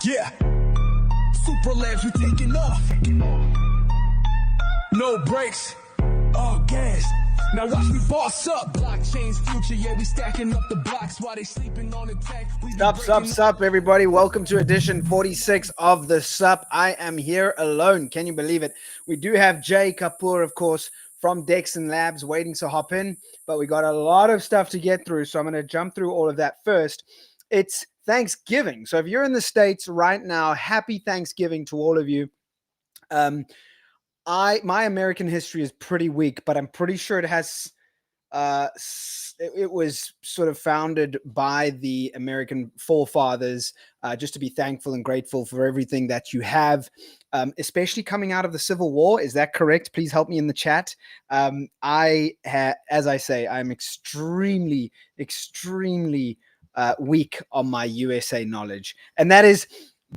Yeah, Supra labs, we taking off. No brakes, all gas. Now watch me boss up. Blockchain's future, yeah, we stacking up the blocks while they sleeping on the tech. Sup, everybody. Welcome to edition 46 of the Sup. I am here alone. Can you believe it? We do have Jay Kapoor, of course, from Dexon Labs waiting to hop in, but we got a lot of stuff to get through, so I'm going to jump through all of that first. It's Thanksgiving. So if you're in the States right now, happy Thanksgiving to all of you. My American history is pretty weak, but I'm pretty sure it has it was sort of founded by the American forefathers, just to be thankful and grateful for everything that you have, especially coming out of the Civil War. Is that correct? Please help me in the chat. As I say, I'm extremely weak on my USA knowledge, and that is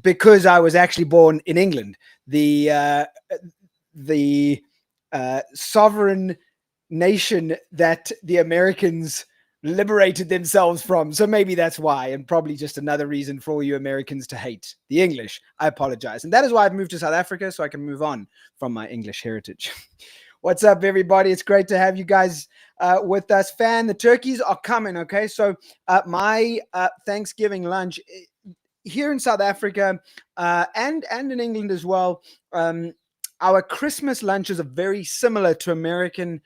because I was actually born in England, the sovereign nation that the Americans liberated themselves from. So maybe that's why, and probably just another reason for all you Americans to hate the English. I apologize. And that is why I've moved to South Africa, so I can move on from my English heritage. What's up, everybody? It's great to have you guys with us. The turkeys are coming, okay? So my Thanksgiving lunch here in South Africa and in England as well, our Christmas lunches are very similar to American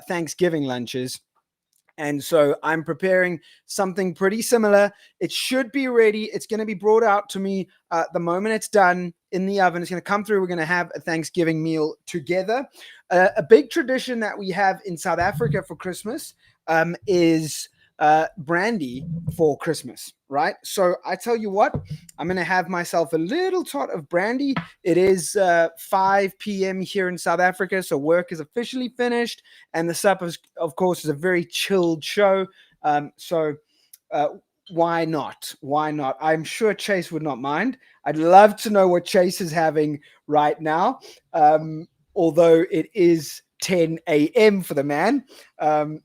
Thanksgiving lunches. And so I'm preparing something pretty similar. It should be ready. It's going to be brought out to me the moment it's done in the oven. It's going to come through. We're going to have a Thanksgiving meal together. A big tradition that we have in South Africa for Christmas is brandy for Christmas, right? So I tell you what, I'm going to have myself a little tot of brandy. It is 5 p.m. here in South Africa, so work is officially finished, and the Sup, of course, is a very chilled show. So why not? Why not? I'm sure Chase would not mind. I'd love to know what Chase is having right now, although it is 10 a.m. for the man.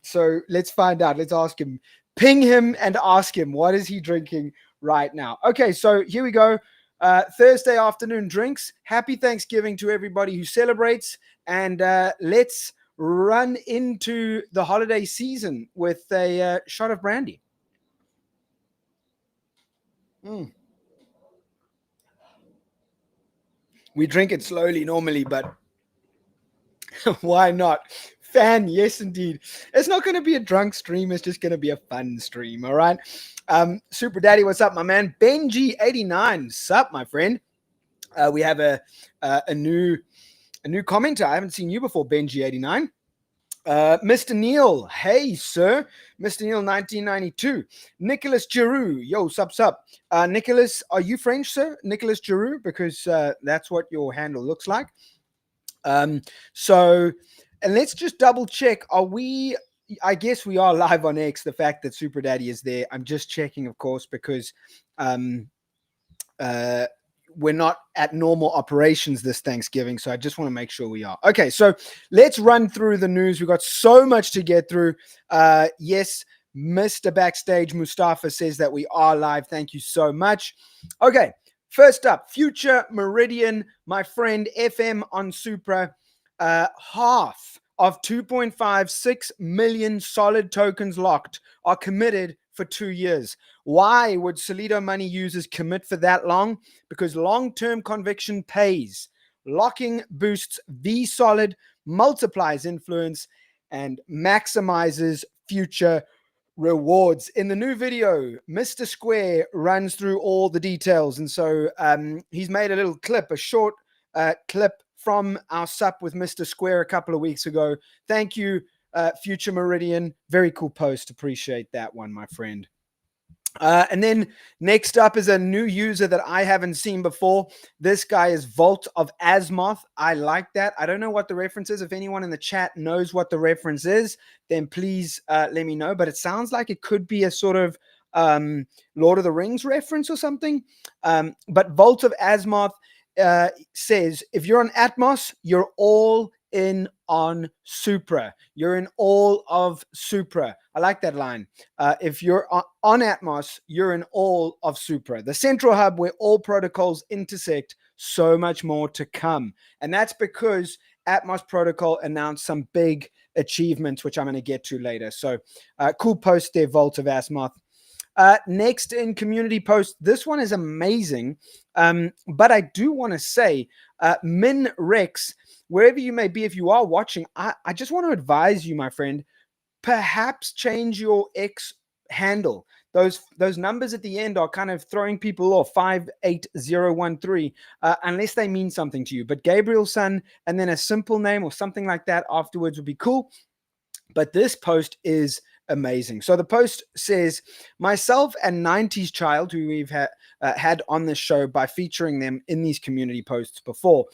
So let's find out. Let's ask him. Ping him and ask him, what is he drinking right now? Okay, so here we go. Thursday afternoon drinks. Happy Thanksgiving to everybody who celebrates. And let's run into the holiday season with a shot of brandy. We drink it slowly normally, but why not? Yes, indeed. It's not going to be a drunk stream. It's just going to be a fun stream. All right. Super Daddy, what's up, my man? Benji89, sup, my friend? We have a new commenter. I haven't seen you before, Benji89. Mr. Neil, hey, sir. Mr. Neil, 1992. Nicholas Giroux, yo, sup. Nicholas, are you French, sir? Nicholas Giroux, because that's what your handle looks like. And let's just double check. I guess we are live on X, the fact that Super Daddy is there. I'm just checking, of course, because we're not at normal operations this Thanksgiving. So I just want to make sure we are. Okay, so let's run through the news. We've got so much to get through. Yes, Mr. Backstage Mustafa says that we are live. Thank you so much. Okay, first up, Future Meridian, my friend, FM on Supra. Half of 2.56 million solid tokens locked are committed for 2 years. Why would Solido money users commit for that long? Because long-term conviction pays. Locking boosts V-Solid, multiplies influence, and maximizes future rewards. In the new video, Mr. Square runs through all the details. And so he's made a little clip, a short clip from our Sup with Mr. Square a couple of weeks ago. Thank you, Future Meridian. Very cool post. Appreciate that one, my friend. And then next up is a new user that I haven't seen before. This guy is Vault of Azimuth. I like that. I don't know what the reference is. If anyone in the chat knows what the reference is, then please let me know. But it sounds like it could be a sort of Lord of the Rings reference or something. But Vault of Azimuth says, if you're on Atmos, you're all in on Supra. You're in all of Supra. I like that line. If you're on Atmos, you're in all of Supra, the central hub where all protocols intersect. So much more to come. And that's because Atmos Protocol announced some big achievements, which I'm going to get to later. So cool post there, Vault of Asmoth. Next in community post, this one is amazing. But I do want to say, Min Rex, wherever you may be, if you are watching, I just want to advise you, my friend, perhaps change your X handle. Those numbers at the end are kind of throwing people off, 58013, unless they mean something to you. But Gabriel Sun and then a simple name or something like that afterwards would be cool. But this post is amazing. So the post says, myself and 90s Child, who we've had on this show by featuring them in these community posts before,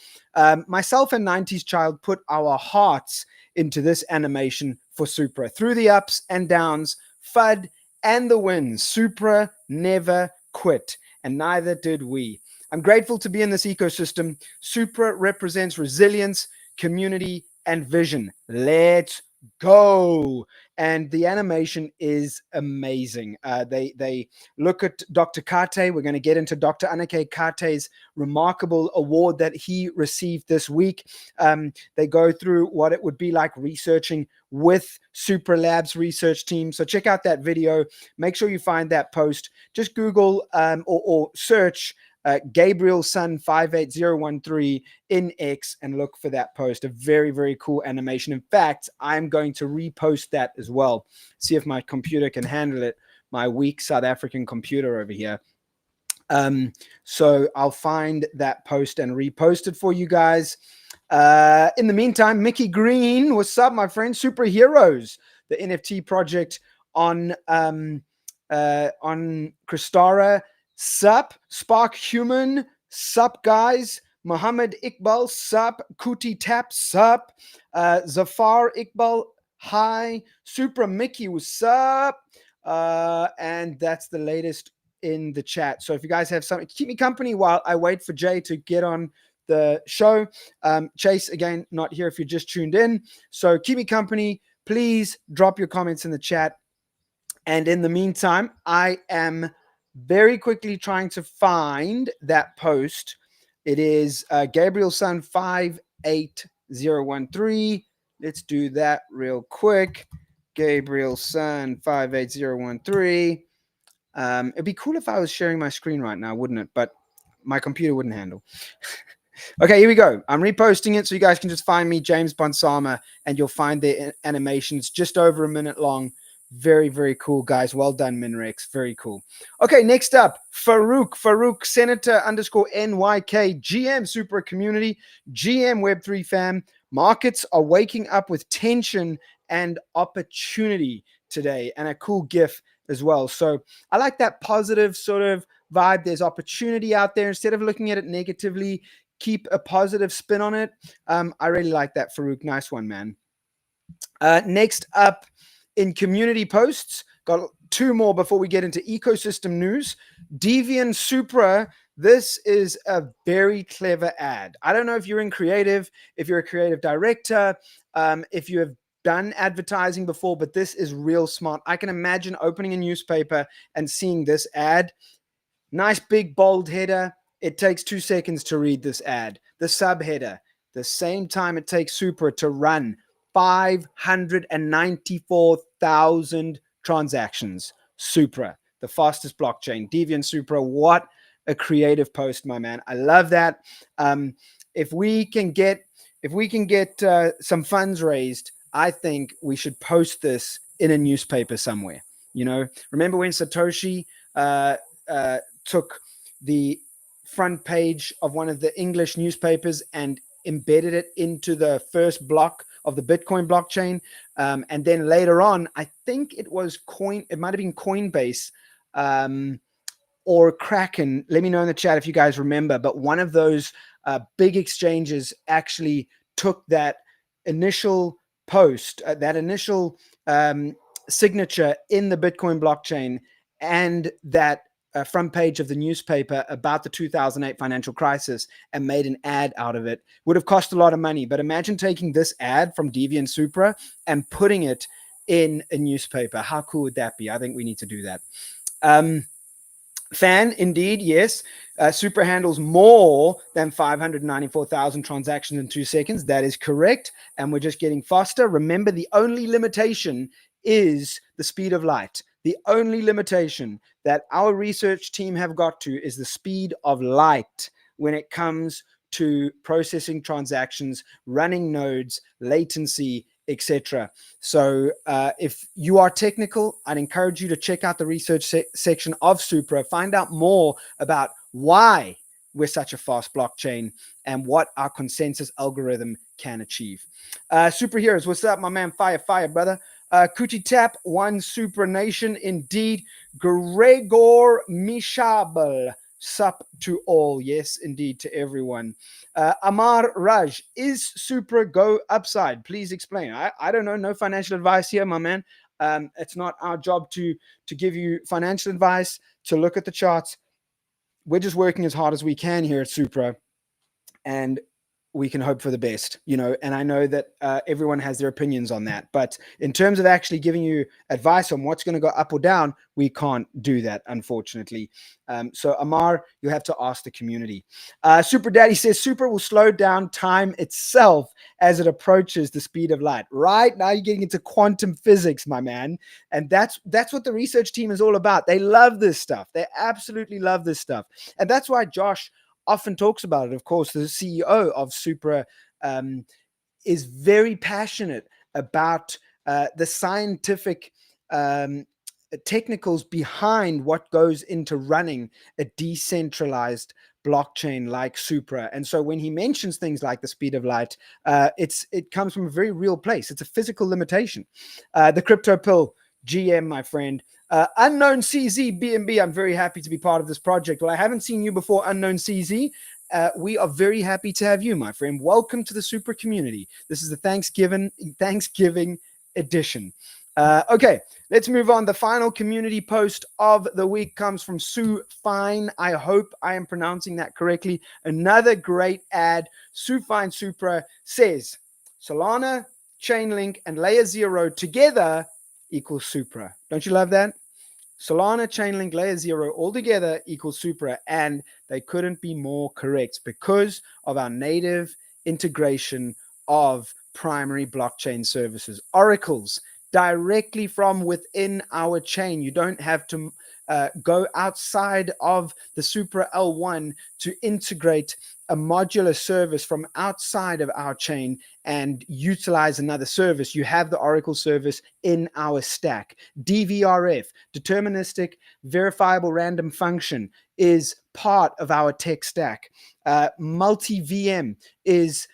myself and 90s Child put our hearts into this animation for Supra. Through the ups and downs, FUD and the wins, Supra never quit, and neither did we. I'm grateful to be in this ecosystem. Supra represents resilience, community, and vision. Let's go. And the animation is amazing. They look at Dr. Kate. We're going to get into Dr. Anake Kate's remarkable award that he received this week. They go through what it would be like researching with Supra Labs research team. So check out that video. Make sure you find that post. Just Google or search Gabriel Sun 58013 in X and look for that post. A very, very cool animation. In fact, I'm going to repost that as well. See if my computer can handle it. My weak South African computer over here. So I'll find that post and repost it for you guys. In the meantime, Mickey Green, what's up, my friend? Superheroes, the NFT project on Crystara. Sup, Spark Human, sup guys, Muhammad Iqbal, sup, Kuti Tap, sup, Zafar Iqbal, hi, Supra Mickey, what's up? And that's the latest in the chat. So if you guys have something, keep me company while I wait for Jay to get on the show. Chase, again, not here if you just tuned in. So keep me company. Please drop your comments in the chat. And in the meantime, I am very quickly trying to find that post. It is Gabriel Sun 58013. Let's do that real quick. Gabriel Sun 58013. It'd be cool if I was sharing my screen right now, wouldn't it? But my computer wouldn't handle. Okay, here we go. I'm reposting it so you guys can just find me, James Bonsama, and you'll find the animations just over a minute long. Very, very cool, guys. Well done, Minrex. Very cool. Okay, next up, Farouk, Senator _NYK, GM Supra Community, GM Web3 fam. Markets are waking up with tension and opportunity today, and a cool GIF as well. So I like that positive sort of vibe. There's opportunity out there. Instead of looking at it negatively, keep a positive spin on it. I really like that, Farouk. Nice one, man. Next up, in community posts, got two more before we get into ecosystem news. Deviant Supra, this is a very clever ad. I don't know if you're in creative, if you're a creative director, if you have done advertising before, but this is real smart. I can imagine opening a newspaper and seeing this ad. Nice big bold header. It takes 2 seconds to read this ad. The subheader, the same time it takes Supra to run 594,000 transactions. Supra, the fastest blockchain. Deviant Supra, what a creative post, my man. I love that. If we can get some funds raised, I think we should post this in a newspaper somewhere. You know, remember when Satoshi took the front page of one of the English newspapers and embedded it into the first block of the Bitcoin blockchain. And then later on, I think it was it might have been Coinbase or Kraken. Let me know in the chat if you guys remember, but one of those big exchanges actually took that initial post, that initial signature in the Bitcoin blockchain, and that front page of the newspaper about the 2008 financial crisis and made an ad out of it. Would have cost a lot of money, but imagine taking this ad from DV and Supra and putting it in a newspaper. How cool would that be? I think we need to do that. Fan, indeed, yes. Supra handles more than 594,000 transactions in 2 seconds. That is correct. And we're just getting faster. Remember, the only limitation is the speed of light. The only limitation that our research team have got to is the speed of light when it comes to processing transactions, running nodes, latency, etc. So if you are technical, I'd encourage you to check out the research section of Supra, find out more about why we're such a fast blockchain and what our consensus algorithm can achieve. Superheroes, what's up, my man? Fire, brother. Kuti Tap, one Supra Nation, indeed. Gregor Mishabel, sup to all. Yes, indeed, to everyone. Amar Raj, is Supra go upside? Please explain. I don't know. No financial advice here, my man. It's not our job to give you financial advice, to look at the charts. We're just working as hard as we can here at Supra, and we can hope for the best, and I know that everyone has their opinions on that. But in terms of actually giving you advice on what's going to go up or down, we can't do that, unfortunately. So Amar, you have to ask the community. Super Daddy says Supra will slow down time itself as it approaches the speed of light. Right now, you're getting into quantum physics, my man. And that's what the research team is all about. They love this stuff. They absolutely love this stuff. And that's why Josh often talks about it. Of course, the CEO of Supra is very passionate about the scientific technicals behind what goes into running a decentralized blockchain like Supra. And so when he mentions things like the speed of light, it comes from a very real place. It's a physical limitation. The crypto pill GM, my friend. Unknown CZ BNB, I'm very happy to be part of this project. Well, I haven't seen you before, Unknown CZ. We are very happy to have you, my friend. Welcome to the Supra community. This is the Thanksgiving edition. Okay, let's move on. The final community post of the week comes from Sue Fine. I hope I am pronouncing that correctly. Another great ad. Sue Fine Supra says, Solana, Chainlink, and Layer 0 together equals Supra. Don't you love that? Solana, Chainlink, Layer 0 all together equals Supra, and they couldn't be more correct because of our native integration of primary blockchain services, oracles, directly from within our chain. You don't have to go outside of the Supra L1 to integrate a modular service from outside of our chain and utilize another service. You have the Oracle service in our stack. DVRF, deterministic verifiable random function, is part of our tech stack. Multi-VM is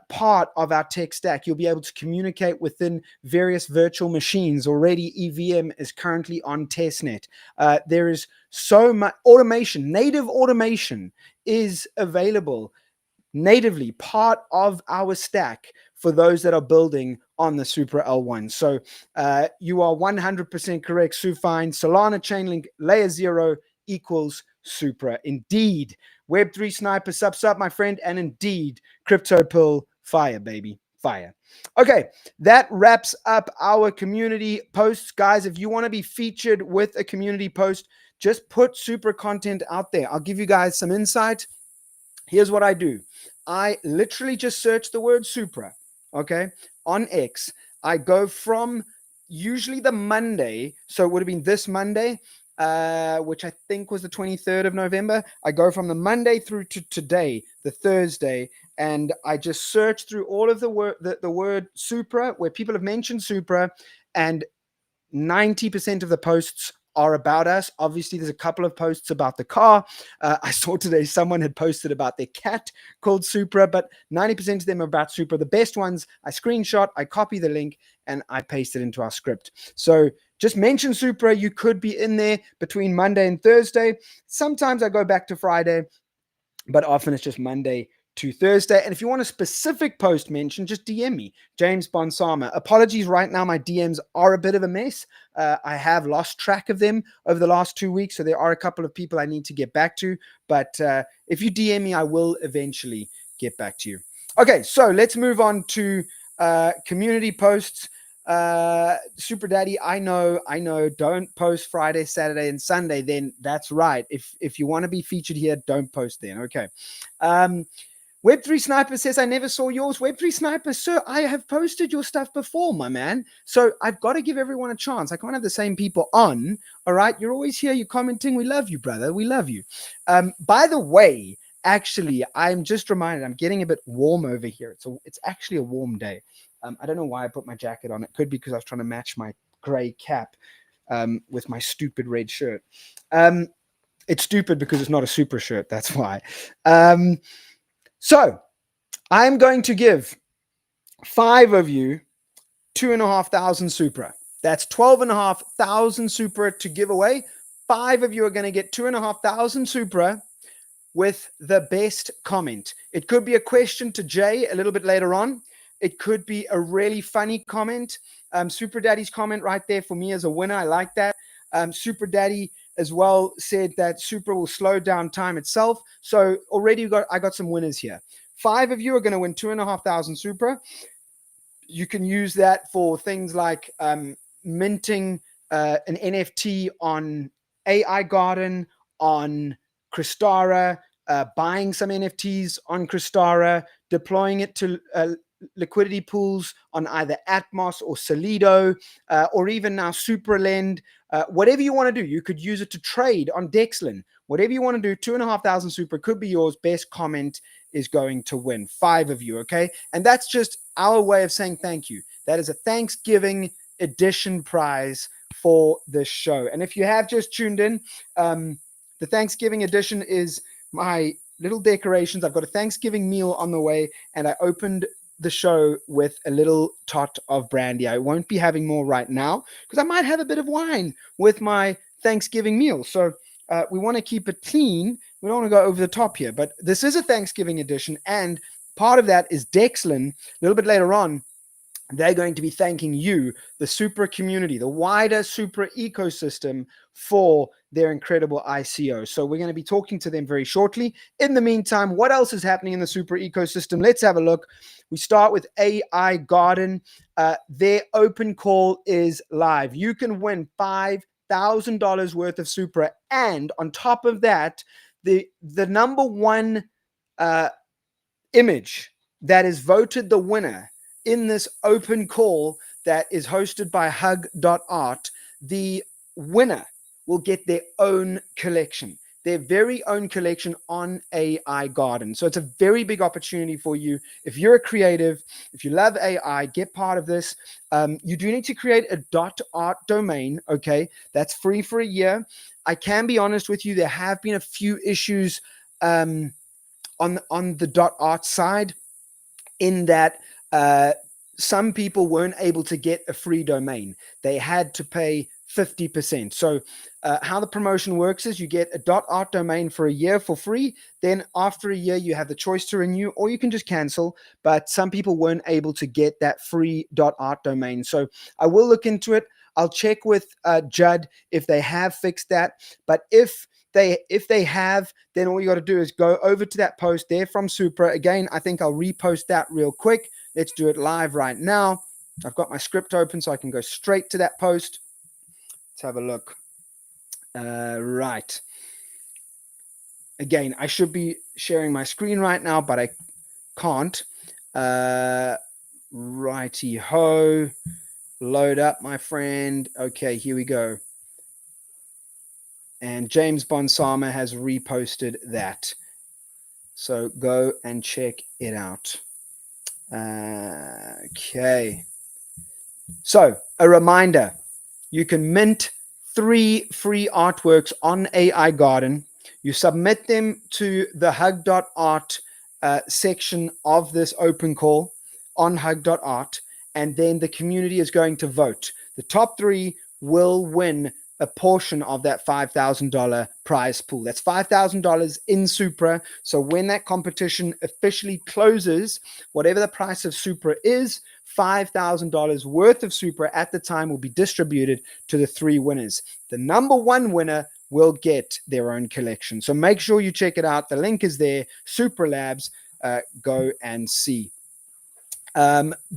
part of our tech stack. You'll be able to communicate within various virtual machines. Already EVM is currently on testnet. There is so much automation. Native automation is available natively, part of our stack for those that are building on the Supra L1. So you are 100% correct, Sufine. Solana, Chainlink, Layer 0 equals Supra. Indeed. Web3 Sniper, sup, my friend. And indeed, Crypto Pill, fire, baby, fire. Okay, that wraps up our community posts. Guys, if you want to be featured with a community post, just put Supra content out there. I'll give you guys some insight. Here's what I do. I literally just search the word Supra, okay, on X. I go from usually the Monday, so it would have been this Monday, which I think was the 23rd of November. I go from the Monday through to today, the Thursday, and I just search through all of the word Supra, where people have mentioned Supra, and 90% of the posts are about us. Obviously, there's a couple of posts about the car. I saw today someone had posted about their cat called Supra, but 90% of them are about Supra. The best ones, I screenshot, I copy the link, and I paste it into our script. So just mention Supra. You could be in there between Monday and Thursday. Sometimes I go back to Friday, but often it's just Monday to Thursday. And if you want a specific post mention, just DM me, James Bonsama. Apologies, right now my DMs are a bit of a mess. I have lost track of them over the last 2 weeks, so there are a couple of people I need to get back to. But if you DM me, I will eventually get back to you. Okay, so let's move on to community posts. Super Daddy, I know, don't post Friday, Saturday, and Sunday. Then that's right. If you want to be featured here, don't post then. Okay. Web3 Sniper says, I never saw yours. Web3 Sniper, sir, I have posted your stuff before, my man. So I've got to give everyone a chance. I can't have the same people on. All right. You're always here. You're commenting. We love you, brother. We love you. By the way, actually, I'm just reminded, I'm getting a bit warm over here. It's actually a warm day. I don't know why I put my jacket on. It could be because I was trying to match my gray cap with my stupid red shirt. It's stupid because it's not a Supra shirt. That's why. So I'm going to give 5 of you 2,500 Supra. That's 12,500 Supra to give away. 5 of you are going to get 2,500 Supra with the best comment. It could be a question to Jay a little bit later on. It could be a really funny comment. Super Daddy's comment right there for me as a winner. I like that. Super Daddy as well said that Supra will slow down time itself. So already I got some winners here. 5 of you are going to win 2,500 Supra. You can use that for things like minting an NFT on AI Garden, on Crystara, buying some NFTs on Crystara, deploying it to liquidity pools on either Atmos or Solido, or even now SupraLend. Whatever you want to do, you could use it to trade on Dexlin. Whatever you want to do, 2,500 Supra could be yours. Best comment is going to win. 5 of you, okay? And that's just our way of saying thank you. That is a Thanksgiving edition prize for this show. And if you have just tuned in, the Thanksgiving edition is my little decorations. I've got a Thanksgiving meal on the way, and I opened the show with a little tot of brandy. I won't be having more right now because I might have a bit of wine with my Thanksgiving meal. So we want to keep it clean. We don't want to go over the top here, but this is a Thanksgiving edition, and part of that is Dexlin. A little bit later on, they're going to be thanking you, the Supra community, the wider Supra ecosystem, for their incredible ICO. So we're going to be talking to them very shortly. In the meantime, what else is happening in the Supra ecosystem? Let's have a look. We start with AI Garden. Their open call is live. You can win $5,000 worth of Supra. And on top of that, the number one image that is voted the winner in this open call that is hosted by hug.art, the winner will get their own collection, their very own collection on AI Garden. So it's a very big opportunity for you. If you're a creative, if you love AI, get part of this. You do need to create a .art domain, okay? That's free for a year. I can be honest with you, there have been a few issues on the .art side, in that some people weren't able to get a free domain. They had to pay 50%. So how the promotion works is you get a .art domain for a year for free. Then after a year, you have the choice to renew, or you can just cancel. But some people weren't able to get that free .art domain. So I will look into it. I'll check with Judd if they have fixed that. But if they have, then all you got to do is go over to that post there from Supra. Again, I think I'll repost that real quick. Let's do it live right now. I've got my script open so I can go straight to that post. Let's have a look. Right. Again, I should be sharing my screen right now, but I can't. Righty ho. Load up, my friend. Okay, here we go. And James Bonsama has reposted that. So go and check it out. Okay. So a reminder, you can mint 3 free artworks on AI Garden. You submit them to the hug.art section of this open call on hug.art, and then the community is going to vote. The top 3 will win a portion of that $5,000 prize pool. That's $5,000 in Supra. So when that competition officially closes, whatever the price of Supra is, $5,000 worth of Supra at the time will be distributed to the 3 winners. The number 1 winner will get their own collection. So make sure you check it out. The link is there, Supra Labs. Go and see.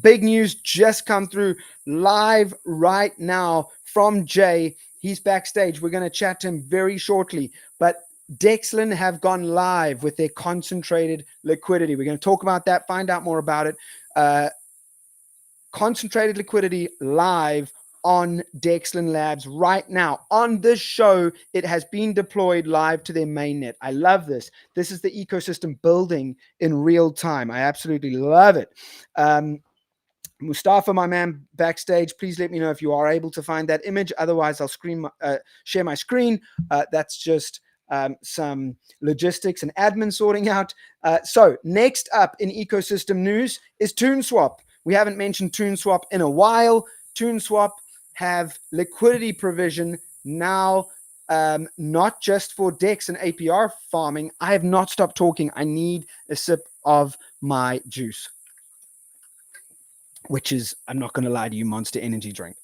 Big news just come through live right now from Jay. He's backstage. We're going to chat to him very shortly. But Dexlin have gone live with their concentrated liquidity. We're going to talk about that, find out more about it. Concentrated liquidity live on Dexlin Labs right now. On this show, it has been deployed live to their mainnet. I love this. This is the ecosystem building in real time. I absolutely love it. Mustafa, my man, backstage, please let me know if you are able to find that image. Otherwise, I'll share my screen. That's just some logistics and admin sorting out. So next up in ecosystem news is ToonSwap. We haven't mentioned ToonSwap in a while. ToonSwap have liquidity provision now, not just for DEX and APR farming. I have not stopped talking. I need a sip of my juice, which is, I'm not going to lie to you, Monster Energy drink.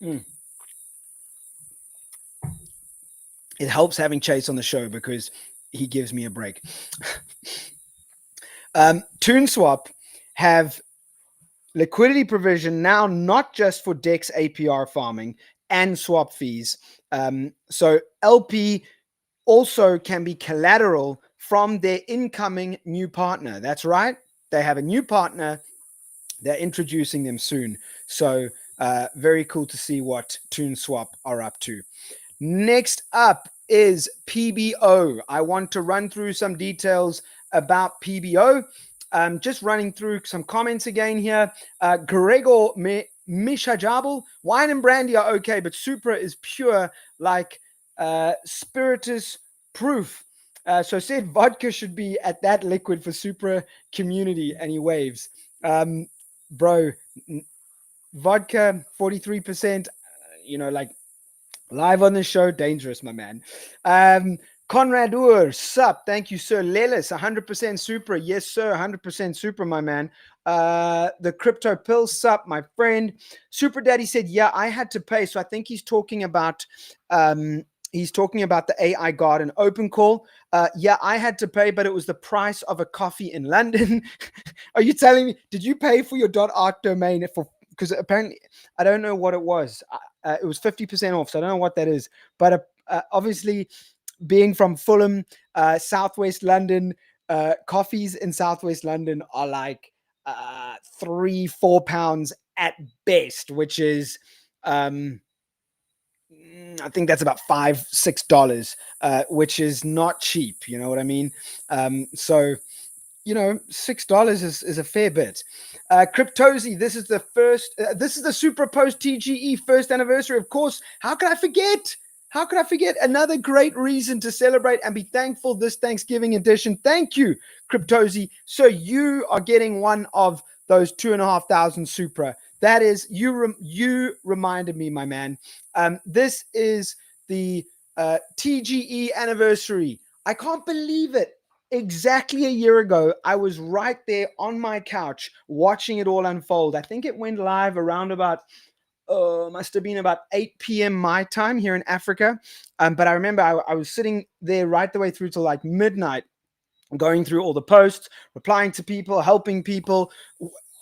It helps having Chase on the show because he gives me a break. ToonSwap have liquidity provision now, not just for DEX APR farming and swap fees. So LP also can be collateral from their incoming new partner. That's right. They have a new partner. They're introducing them soon. So very cool to see what ToonSwap are up to. Next up is PBO. I want to run through some details about PBO. Just running through some comments again here. Gregor Mishajabal, wine and brandy are okay, but Supra is pure like spiritus proof. So said vodka should be at that liquid for Supra community, and he waves. Bro, vodka 43%, like live on the show, dangerous, my man. Conrad Ur, sup, thank you, sir. Lelis, 100% Supra, yes, sir, 100% Supra, my man. The Crypto Pill, sup, my friend. Super Daddy said, yeah, I had to pay. So I think he's talking about the AI Garden open call. Yeah, I had to pay, but it was the price of a coffee in London. Are you telling me, did you pay for your .art domain because apparently, I don't know what it was. It was 50% off, so I don't know what that is. But obviously, being from Fulham, Southwest London, coffees in Southwest London are like £3-4 at best, which is I think that's about $5-6, which is not cheap. You know what I mean? So $6 is a fair bit. Cryptozy, this is the Supra Post TGE first anniversary. Of course, how could I forget? How could I forget? Another great reason to celebrate and be thankful this Thanksgiving edition. Thank you, Cryptozy. So you are getting one of those 2,500 Supra. That is, you reminded me, my man. This is the TGE anniversary. I can't believe it. Exactly a year ago, I was right there on my couch watching it all unfold. I think it went live around about must have been about 8 p.m. my time here in Africa. But I remember I was sitting there right the way through till like midnight, going through all the posts, replying to people, helping people,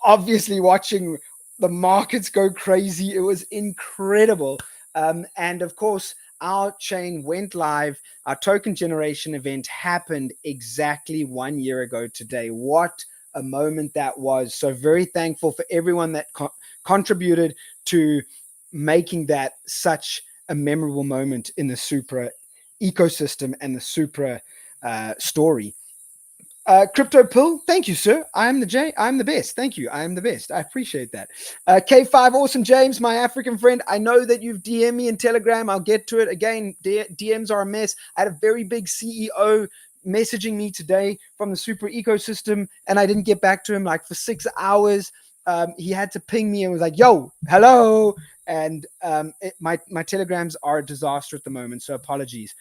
obviously watching the markets go crazy. It was incredible. And of course, our chain went live. Our token generation event happened exactly 1 year ago today. What a moment that was. So very thankful for everyone that contributed to making that such a memorable moment in the Supra ecosystem and the Supra story. Crypto Pill, thank you, sir. I'm the best. Thank you. I am the best. I appreciate that. K5 Awesome James, my African friend. I know that you've DM'd me in Telegram. I'll get to it. Again, DMs are a mess. I had a very big CEO messaging me today from the Supra ecosystem, and I didn't get back to him like for 6 hours. he had to ping me and was like, yo, hello. And my telegrams are a disaster at the moment, so apologies.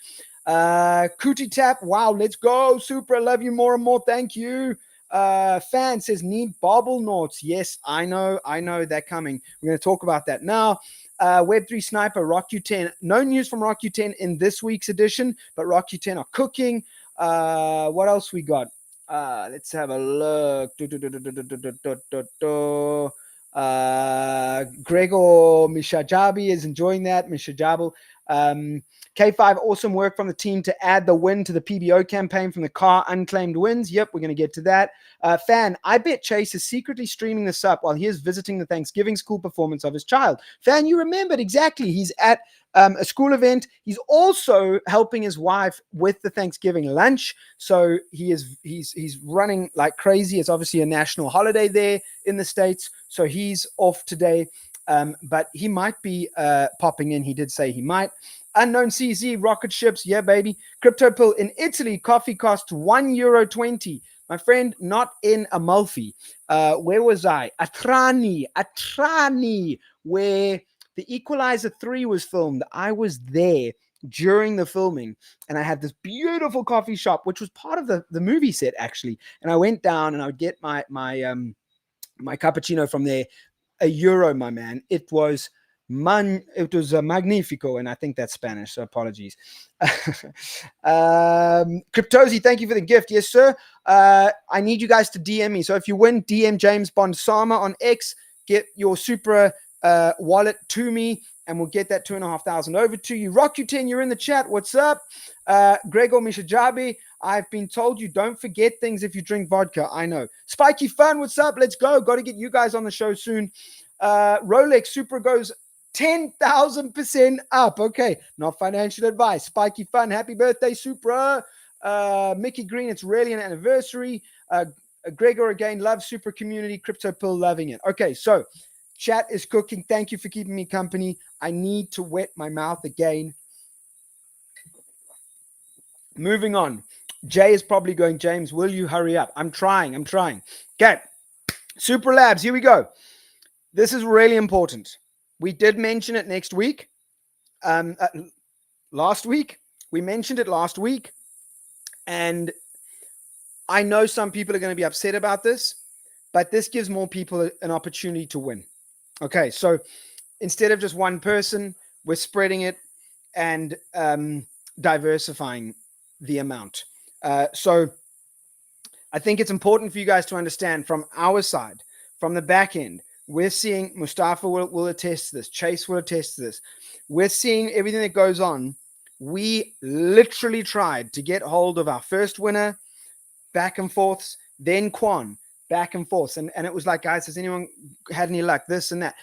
Cootie Tap, wow, let's go. Supra, love you more and more. Thank you. Fan says, need bobble notes. Yes, I know they're coming. We're going to talk about that now. Web3 Sniper, Rock U10. No news from Rock U10 in this week's edition, but Rock U10 are cooking. What else we got? Let's have a look. Gregor Mishajabi is enjoying that. Mishajabu. K5, awesome work from the team to add the win to the PBO campaign from the car unclaimed wins. Yep, we're going to get to that. Fan, I bet Chase is secretly streaming this up while he is visiting the Thanksgiving school performance of his child. Fan, you remembered exactly. He's at a school event. He's also helping his wife with the Thanksgiving lunch. So he's running like crazy. It's obviously a national holiday there in the States. So he's off today. But he might be popping in. He did say he might. Unknown CZ, rocket ships. Yeah, baby. Crypto pill in Italy. Coffee costs €1.20. My friend, not in Amalfi. Where was I? Atrani, where the Equalizer 3 was filmed. I was there during the filming, and I had this beautiful coffee shop, which was part of the movie set, actually. And I went down and I would get my cappuccino from there. €1, my man. It was magnifico, and I think that's Spanish, so apologies. Cryptozy, thank you for the gift. Yes, sir. I need you guys to DM me. So if you win, DM James Bonsama on X, get your Supra wallet to me, and we'll get that 2,500 over to you. Rock U10, you're in the chat. What's up? Gregor Mishajabi, I've been told you don't forget things if you drink vodka. I know. Spiky Fun, what's up? Let's go. Got to get you guys on the show soon. Rolex Supra goes 10,000% up. Okay, not financial advice. Spiky Fun, happy birthday, Supra. Mickey Green, it's really an anniversary. Gregor again, love Supra community. Crypto Pill, loving it. Okay, so chat is cooking. Thank you for keeping me company. I need to wet my mouth again. Moving on. Jay is probably going, James, will you hurry up? I'm trying. Okay. Supra Labs, here we go. This is really important. We did mention it last week. We mentioned it last week. And I know some people are going to be upset about this, but this gives more people an opportunity to win. Okay, so instead of just one person, we're spreading it and diversifying the amount. So I think it's important for you guys to understand from our side, from the back end, we're seeing, Mustafa will attest to this, Chase will attest to this. We're seeing everything that goes on. We literally tried to get hold of our first winner, back and forths, then Quan, back and forths. And it was like, guys, has anyone had any luck? This and that.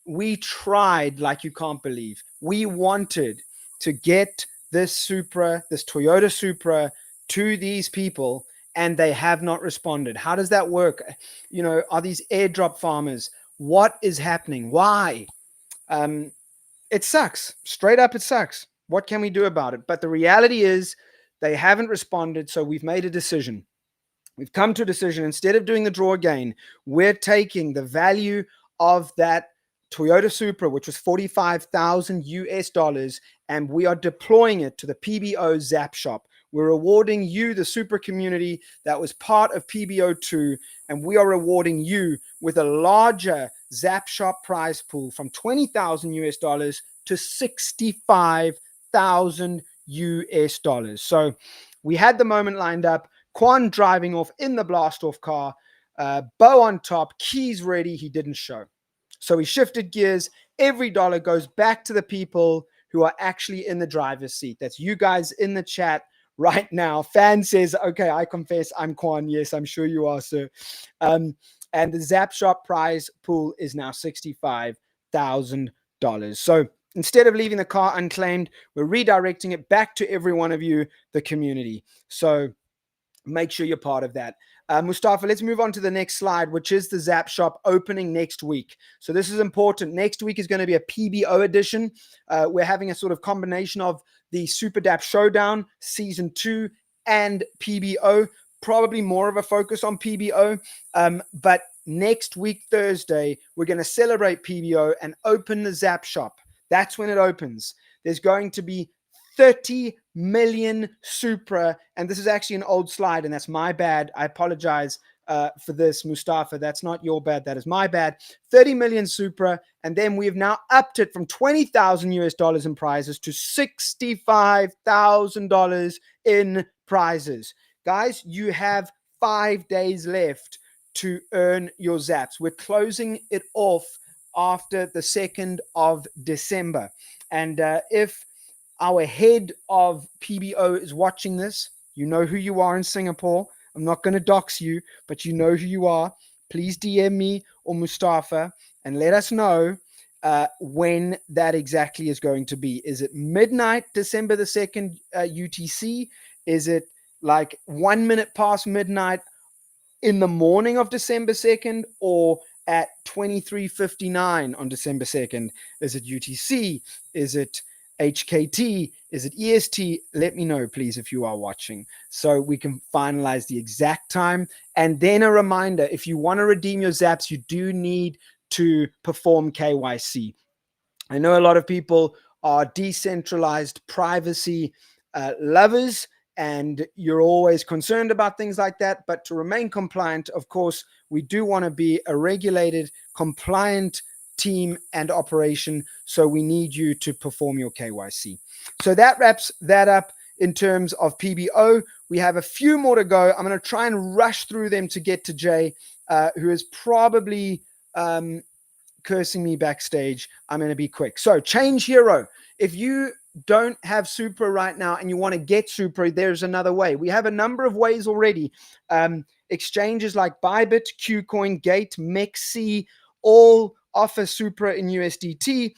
We tried like you can't believe. We wanted to get this Supra, this Toyota Supra, to these people, and they have not responded. How does that work? You know, are these airdrop farmers? What is happening? Why? It sucks. Straight up, it sucks. What can we do about it? But the reality is they haven't responded, so we've made a decision. We've come to a decision. Instead of doing the draw again, we're taking the value of that Toyota Supra, which was $45,000, and we are deploying it to the PBO Zap Shop. We're rewarding you, the Supra community that was part of PBO2, and we are rewarding you with a larger Zap Shop prize pool from $20,000 to $65,000. So we had the moment lined up. Quan driving off in the blast off car, Bo on top, keys ready. He didn't show. So we shifted gears. Every dollar goes back to the people who are actually in the driver's seat. That's you guys in the chat right now. Fan says, okay, I confess I'm Quan. Yes, I'm sure you are, sir. And the Zap Shop prize pool is now $65,000. So instead of leaving the car unclaimed, we're redirecting it back to every one of you, the community. So make sure you're part of that. Mustafa, let's move on to the next slide, which is the Zap Shop opening next week. So this is important. Next week is going to be a PBO edition. We're having a sort of combination of the Super DAP Showdown Season 2 and PBO, probably more of a focus on PBO. But next week, Thursday, we're going to celebrate PBO and open the Zap shop. That's when it opens. There's going to be 30 million Supra. And this is actually an old slide, and that's my bad. I apologize for this, Mustafa. That's not your bad. That is my bad. 30 million Supra. And then we've now upped it from 20,000 US dollars in prizes to $65,000 in prizes. Guys, you have 5 days left to earn your zaps. We're closing it off after the 2nd of December. And if our head of PBO is watching this, you know who you are in Singapore. I'm not going to dox you, but you know who you are. Please DM me or Mustafa and let us know when that exactly is going to be. Is it midnight, December the 2nd, UTC? Is it like 1 minute past midnight in the morning of December 2nd, or at 23:59 on December 2nd? Is it UTC? Is it HKT? Is it EST? Let me know, please, if you are watching, so we can finalize the exact time. And then a reminder, if you want to redeem your zaps, you do need to perform KYC. I know a lot of people are decentralized privacy lovers, and you're always concerned about things like that. But to remain compliant, of course, we do want to be a regulated, compliant team and operation. So we need you to perform your KYC. So that wraps that up in terms of PBO. We have a few more to go. I'm going to try and rush through them to get to Jay, who is probably cursing me backstage. I'm going to be quick. So Change Hero. If you don't have Supra right now and you want to get Supra, there's another way. We have a number of ways already. Exchanges like Bybit, KuCoin, Gate, Mexi, all offer Supra in USDT.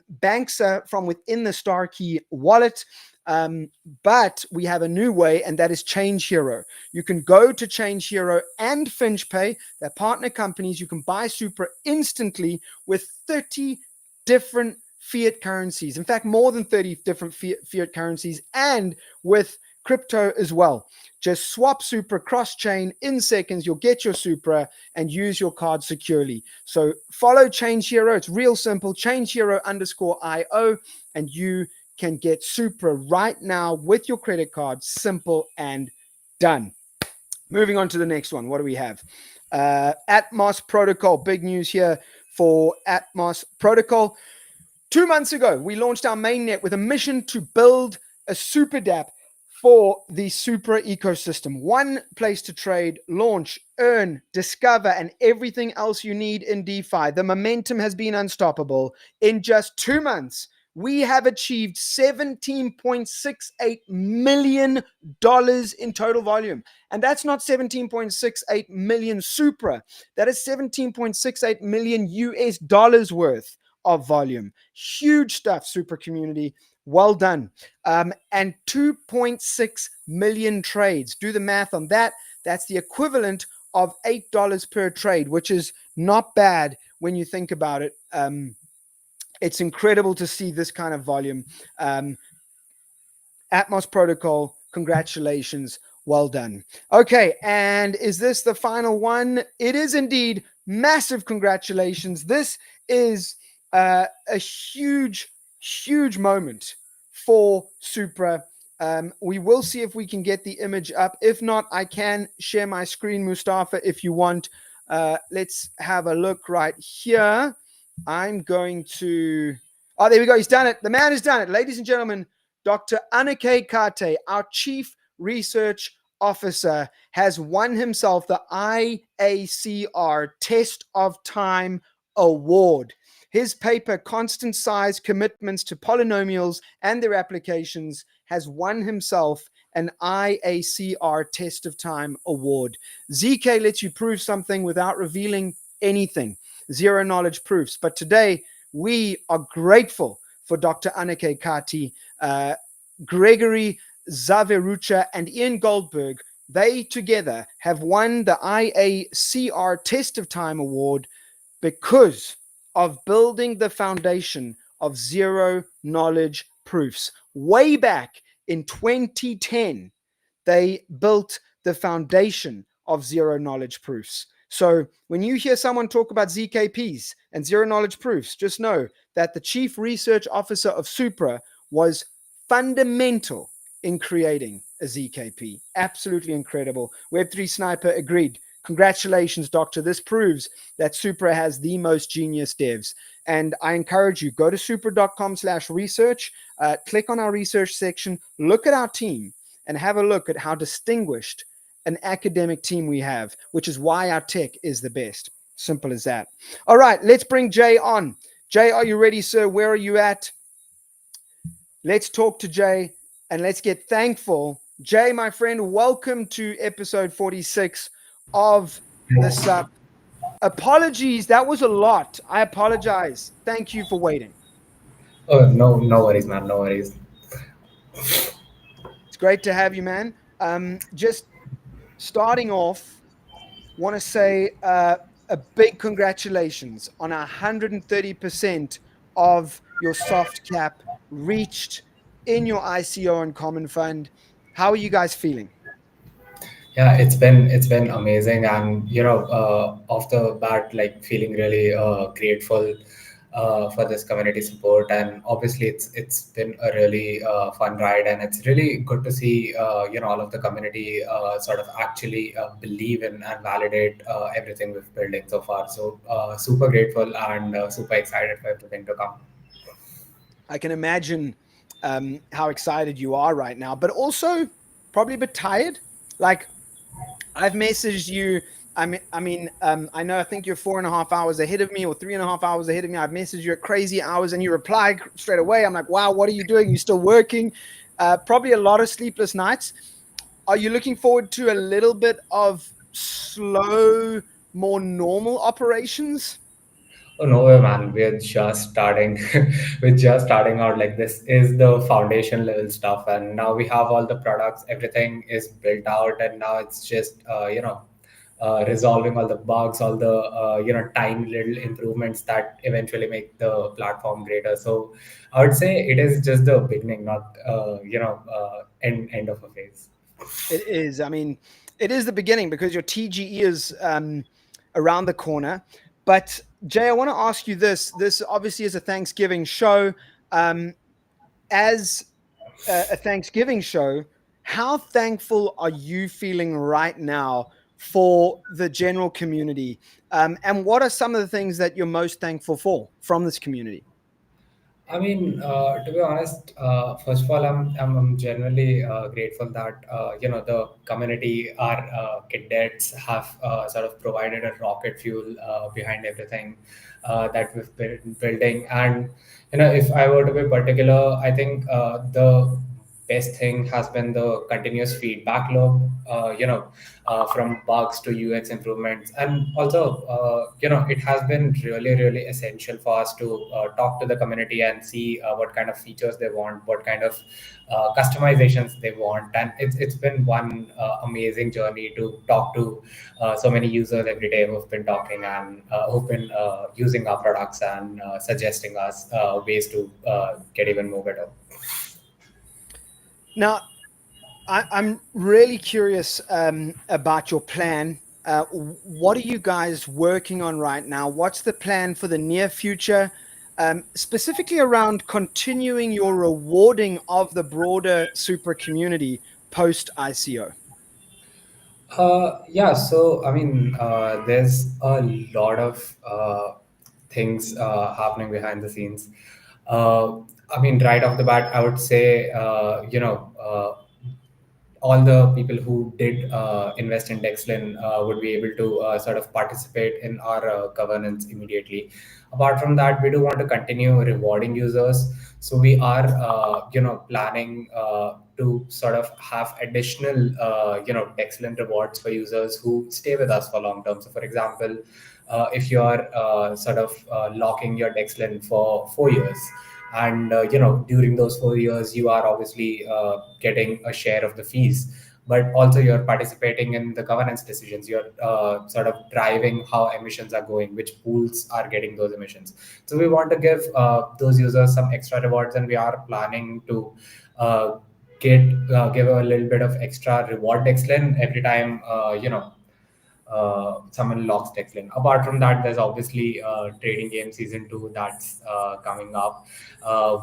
Banks are from within the StarKey wallet. But we have a new way, and that is Change Hero. You can go to Change Hero and FinchPay, they're partner companies. You can buy Supra instantly with 30 different fiat currencies. In fact, more than 30 different fiat currencies, and with crypto as well. Just swap Supra cross-chain in seconds. You'll get your Supra and use your card securely. So follow Change Hero. It's real simple. ChangeHero_IO, and you can get Supra right now with your credit card. Simple and done. Moving on to the next one. What do we have? Atmos Protocol. Big news here for Atmos Protocol. 2 months ago, we launched our mainnet with a mission to build a super dApp for the Supra ecosystem. One place to trade, launch, earn, discover, and everything else you need in DeFi. The momentum has been unstoppable. In just 2 months, we have achieved $17.68 million in total volume. And that's not 17.68 million Supra. That is 17.68 million US dollars worth of volume. Huge stuff, Supra community. Well done. And 2.6 million trades. Do the math on that. That's the equivalent of $8 per trade, which is not bad when you think about it. It's incredible to see this kind of volume. Atmos Protocol, congratulations. Well done. Okay, and is this the final one? It is indeed. Massive congratulations. This is a huge moment for Supra. We will see if we can get the image up. If not, I can share my screen, Mustafa, if you want. Let's have a look right here. I'm going to... Oh, there we go. He's done it. The man has done it. Ladies and gentlemen, Dr. Anake Kate, our Chief Research Officer, has won himself the IACR Test of Time Award. His paper, Constant Size Commitments to Polynomials and Their Applications, has won himself an IACR Test of Time Award. ZK lets you prove something without revealing anything. Zero knowledge proofs. But today, we are grateful for Dr. Anake Kati, Gregory Zaverucha, and Ian Goldberg. They together have won the IACR Test of Time Award because of building the foundation of zero knowledge proofs. Way back in 2010, they built the foundation of zero knowledge proofs. So when you hear someone talk about ZKPs and zero knowledge proofs, just know that the chief research officer of Supra was fundamental in creating a ZKP. Absolutely incredible. Web3 Sniper agreed. Congratulations, doctor. This proves that Supra has the most genius devs. And I encourage you, go to supra.com/research, click on our research section, look at our team, and have a look at how distinguished an academic team we have, which is why our tech is the best. Simple as that. All right, let's bring Jay on. Jay, are you ready, sir? Where are you at? Let's talk to Jay and let's get thankful. Jay, my friend, welcome to episode 46 of the Sup. Apologies, that was a lot. I apologize. Thank you for waiting. Oh, no, no worries, man. No worries. It's great to have you, man. Just starting off, want to say a big congratulations on 130% of your soft cap reached in your ICO and common fund. How are you guys feeling? Yeah, it's been amazing, and off the bat, like feeling really grateful for this community support, and obviously it's been a really fun ride, and it's really good to see all of the community sort of actually believe in and validate everything we've building so far. So super grateful and super excited for everything to come. I can imagine how excited you are right now, but also probably a bit tired. Like, I've messaged you. I know. I think you're 4.5 hours ahead of me, or 3.5 hours ahead of me. I've messaged you at crazy hours, and you reply straight away. I'm like, wow, what are you doing? You're still working. Probably a lot of sleepless nights. Are you looking forward to a little bit of slow, more normal operations? Oh no way, man. We're just starting. We're just starting out. Like this is the foundation level stuff, and now we have all the products. Everything is built out, and now it's just resolving all the bugs, all the tiny little improvements that eventually make the platform greater. So I would say it is just the beginning, not end of a phase. It is. I mean, it is the beginning because your TGE is around the corner. But Jay, I want to ask you this. This obviously is a Thanksgiving show. Um, as a Thanksgiving show, how thankful are you feeling right now for the general community? And what are some of the things that you're most thankful for from this community? I mean, to be honest, first of all, I'm genuinely grateful that the community, our cadets have sort of provided a rocket fuel behind everything that we've been building. And if I were to be particular, I think the best thing has been the continuous feedback loop. From bugs to UX improvements, and also it has been really really essential for us to talk to the community and see what kind of features they want, what kind of customizations they want, and it's been one amazing journey to talk to so many users every day who've been talking and who've been using our products and suggesting us ways to get even more better. Now, I'm really curious about your plan. What are you guys working on right now? What's the plan for the near future, specifically around continuing your rewarding of the broader super community post ICO? Yeah, so I mean, there's a lot of things happening behind the scenes. I mean, right off the bat, I would say, all the people who did invest in Dexlin would be able to sort of participate in our governance immediately. Apart from that, we do want to continue rewarding users. So we are, planning to sort of have additional, Dexlin rewards for users who stay with us for long term. So, for example, if you are sort of locking your Dexlin for 4 years, and during those 4 years you are obviously getting a share of the fees, but also you're participating in the governance decisions. You're sort of driving how emissions are going, which pools are getting those emissions. So we want to give those users some extra rewards, and we are planning to uh, get give a little bit of extra reward excellence every time someone locks Declan. Apart from that, there's obviously trading game season 2 that's coming up,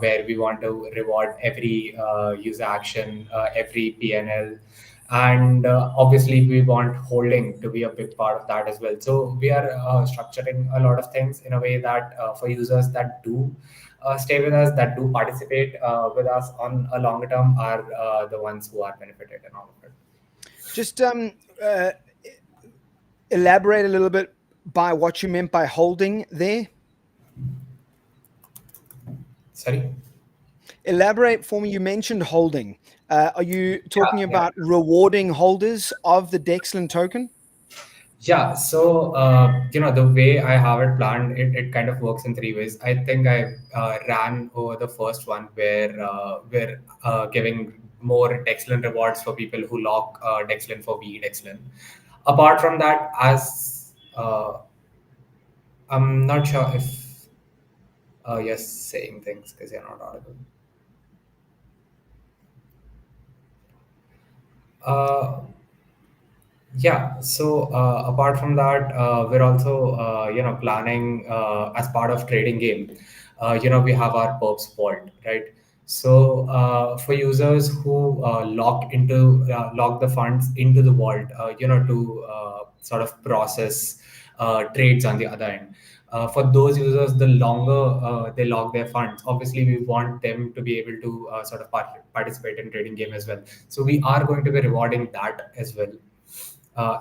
where we want to reward every user action, every PNL, and obviously we want holding to be a big part of that as well. So we are structuring a lot of things in a way that for users that do stay with us, that do participate with us on a longer term, are the ones who are benefited in all of it. Just uh, elaborate a little bit by what you meant by holding there. Sorry. Elaborate for me. You mentioned holding. Are you talking Yeah, about rewarding holders of the Dexlin token? yeah. So the way I have it planned, it kind of works in three ways. I think I ran over the first one where we're giving more Dexlin rewards for people who lock Dexlin for V Dexlin. Apart from that, as I'm not sure if you're saying things because you're not audible. Uh, Yeah. So apart from that, we're also planning as part of trading game. We have our perps vault, right? So for users who lock the funds into the vault, to sort of process trades on the other end. For those users, the longer they lock their funds, obviously we want them to be able to sort of participate in trading game as well. So we are going to be rewarding that as well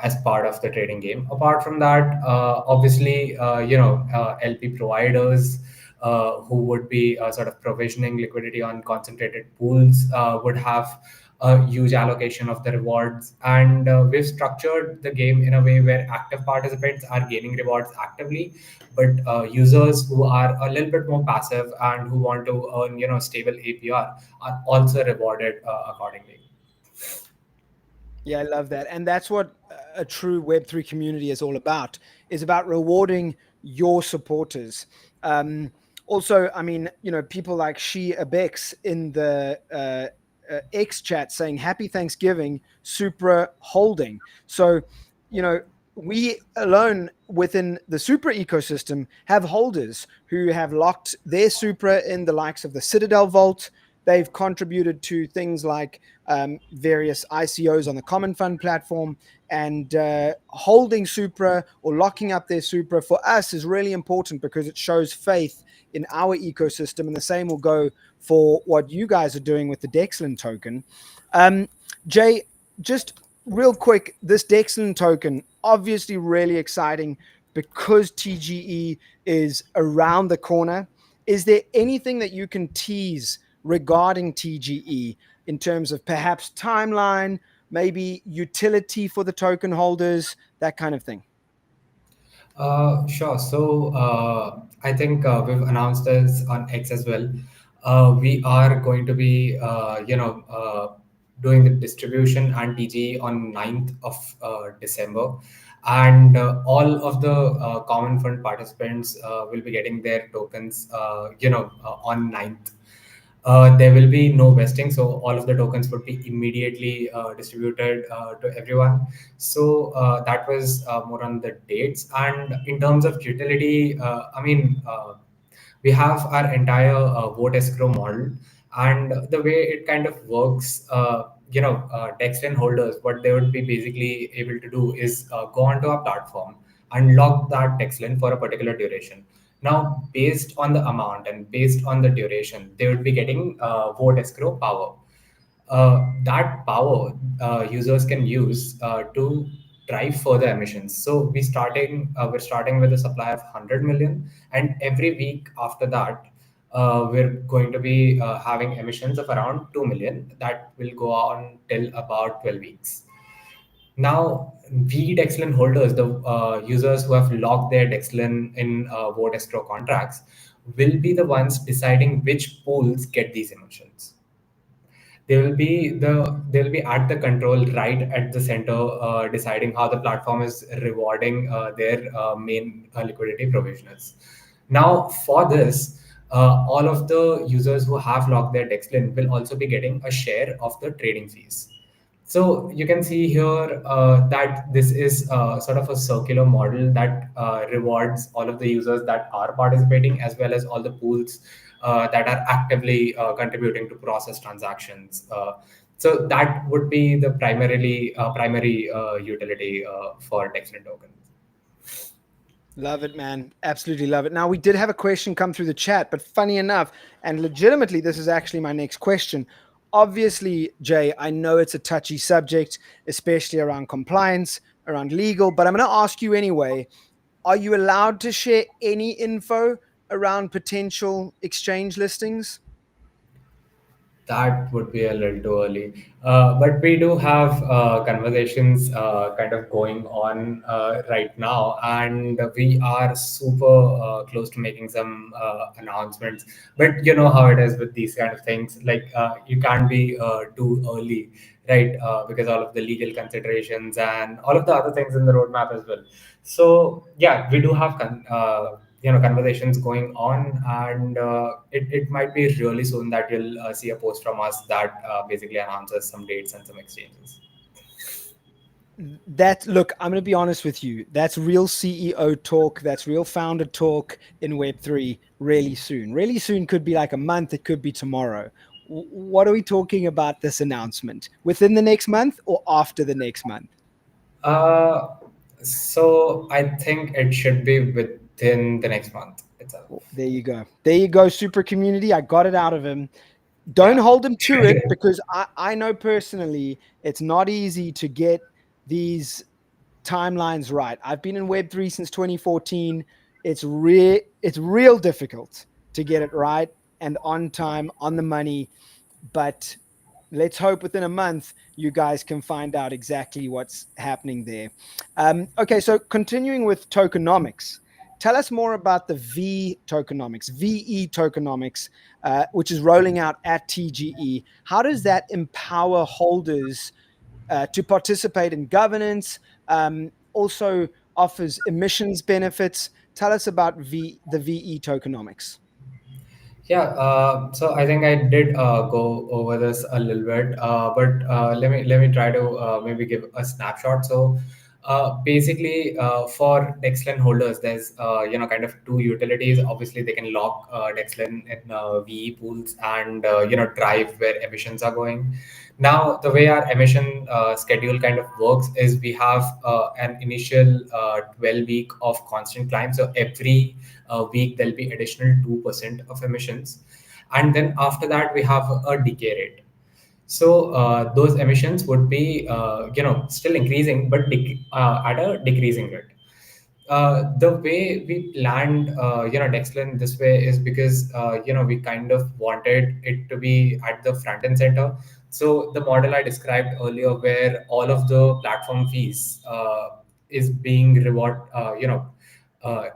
as part of the trading game. Apart from that, obviously, LP providers who would be sort of provisioning liquidity on concentrated pools would have a huge allocation of the rewards. And we've structured the game in a way where active participants are gaining rewards actively, but users who are a little bit more passive and who want to earn, stable APR are also rewarded accordingly. Yeah, I love that. And that's what a true Web3 community is all about, is about rewarding your supporters. Also, I mean, people like She Abex in the X chat saying, Happy Thanksgiving, Supra holding. So, you know, we alone within the Supra ecosystem have holders who have locked their Supra in the likes of the Citadel Vault. They've contributed to things like various ICOs on the Common Fund platform, and holding Supra or locking up their Supra for us is really important because it shows faith in our ecosystem, and the same will go for what you guys are doing with the Dexlin token. Jay, just real quick, this Dexlin token, obviously really exciting because TGE is around the corner. Is there anything that you can tease regarding TGE in terms of perhaps timeline, maybe utility for the token holders, that kind of thing? Sure. So I think we've announced this on X as well. We are going to be, doing the distribution and TG on 9th of December. And all of the common fund participants will be getting their tokens, on 9th. There will be no vesting, so all of the tokens would be immediately distributed to everyone. So that was more on the dates. And in terms of utility, we have our entire vote escrow model, and the way it kind of works, Dexten holders, what they would be basically able to do is go onto our platform and lock that Dexten for a particular duration. Now, based on the amount and based on the duration, they would be getting vote escrow power. That power users can use to drive further emissions. So we're starting with a supply of 100 million, and every week after that, we're going to be having emissions of around 2 million that will go on till about 12 weeks. Now, we Dexlin holders, the users who have locked their Dexlin in vote escrow contracts, will be the ones deciding which pools get these emissions. They will be at the control right at the center, deciding how the platform is rewarding their main liquidity provisioners. Now, for this, all of the users who have locked their Dexlin will also be getting a share of the trading fees. So you can see here that this is sort of a circular model that rewards all of the users that are participating, as well as all the pools that are actively contributing to process transactions. So that would be the primary utility for Dexlin tokens. Love it, man. Absolutely love it. Now, we did have a question come through the chat, but funny enough, and legitimately, this is actually my next question. Obviously, Jay, I know it's a touchy subject, especially around compliance, around legal, but I'm going to ask you anyway. Are you allowed to share any info around potential exchange listings? That would be a little too early. But we do have conversations kind of going on right now, and we are super close to making some announcements. But you know how it is with these kind of things. Like you can't be too early, right? Because all of the legal considerations and all of the other things in the roadmap as well. So yeah, we do have conversations going on, and it might be really soon that you'll see a post from us that basically announces some dates and some exchanges. That look, I'm going to be honest with you. That's real CEO talk. That's real founder talk in Web3 really soon. Really soon could be like a month. It could be tomorrow. What are we talking about this announcement? Within the next month or after the next month? uh, so I think it should be within the next month itself. There you go. There you go, super community. I got it out of him. Don't Yeah. hold him to it because I know personally it's not easy to get these timelines right. I've been in Web3 since 2014. It's real difficult to get it right and on time, on the money, but let's hope within a month you guys can find out exactly what's happening there. Okay, so continuing with tokenomics, tell us more about the VE tokenomics, which is rolling out at TGE. How does that empower holders to participate in governance? Also offers emissions benefits. Tell us about the VE tokenomics. Yeah, so I think I did go over this a little bit, but let me try to maybe give a snapshot. So basically, for Dexlin holders, there's kind of two utilities. Obviously, they can lock Dexlin in VE pools and drive where emissions are going. Now, the way our emission schedule kind of works is we have an initial 12-week of constant climb. So every week there'll be additional 2% of emissions, and then after that we have a decay rate. So those emissions would be still increasing, but at a decreasing rate. The way we planned Dexlin this way is because we kind of wanted it to be at the front and center. So the model I described earlier, where all of the platform fees is being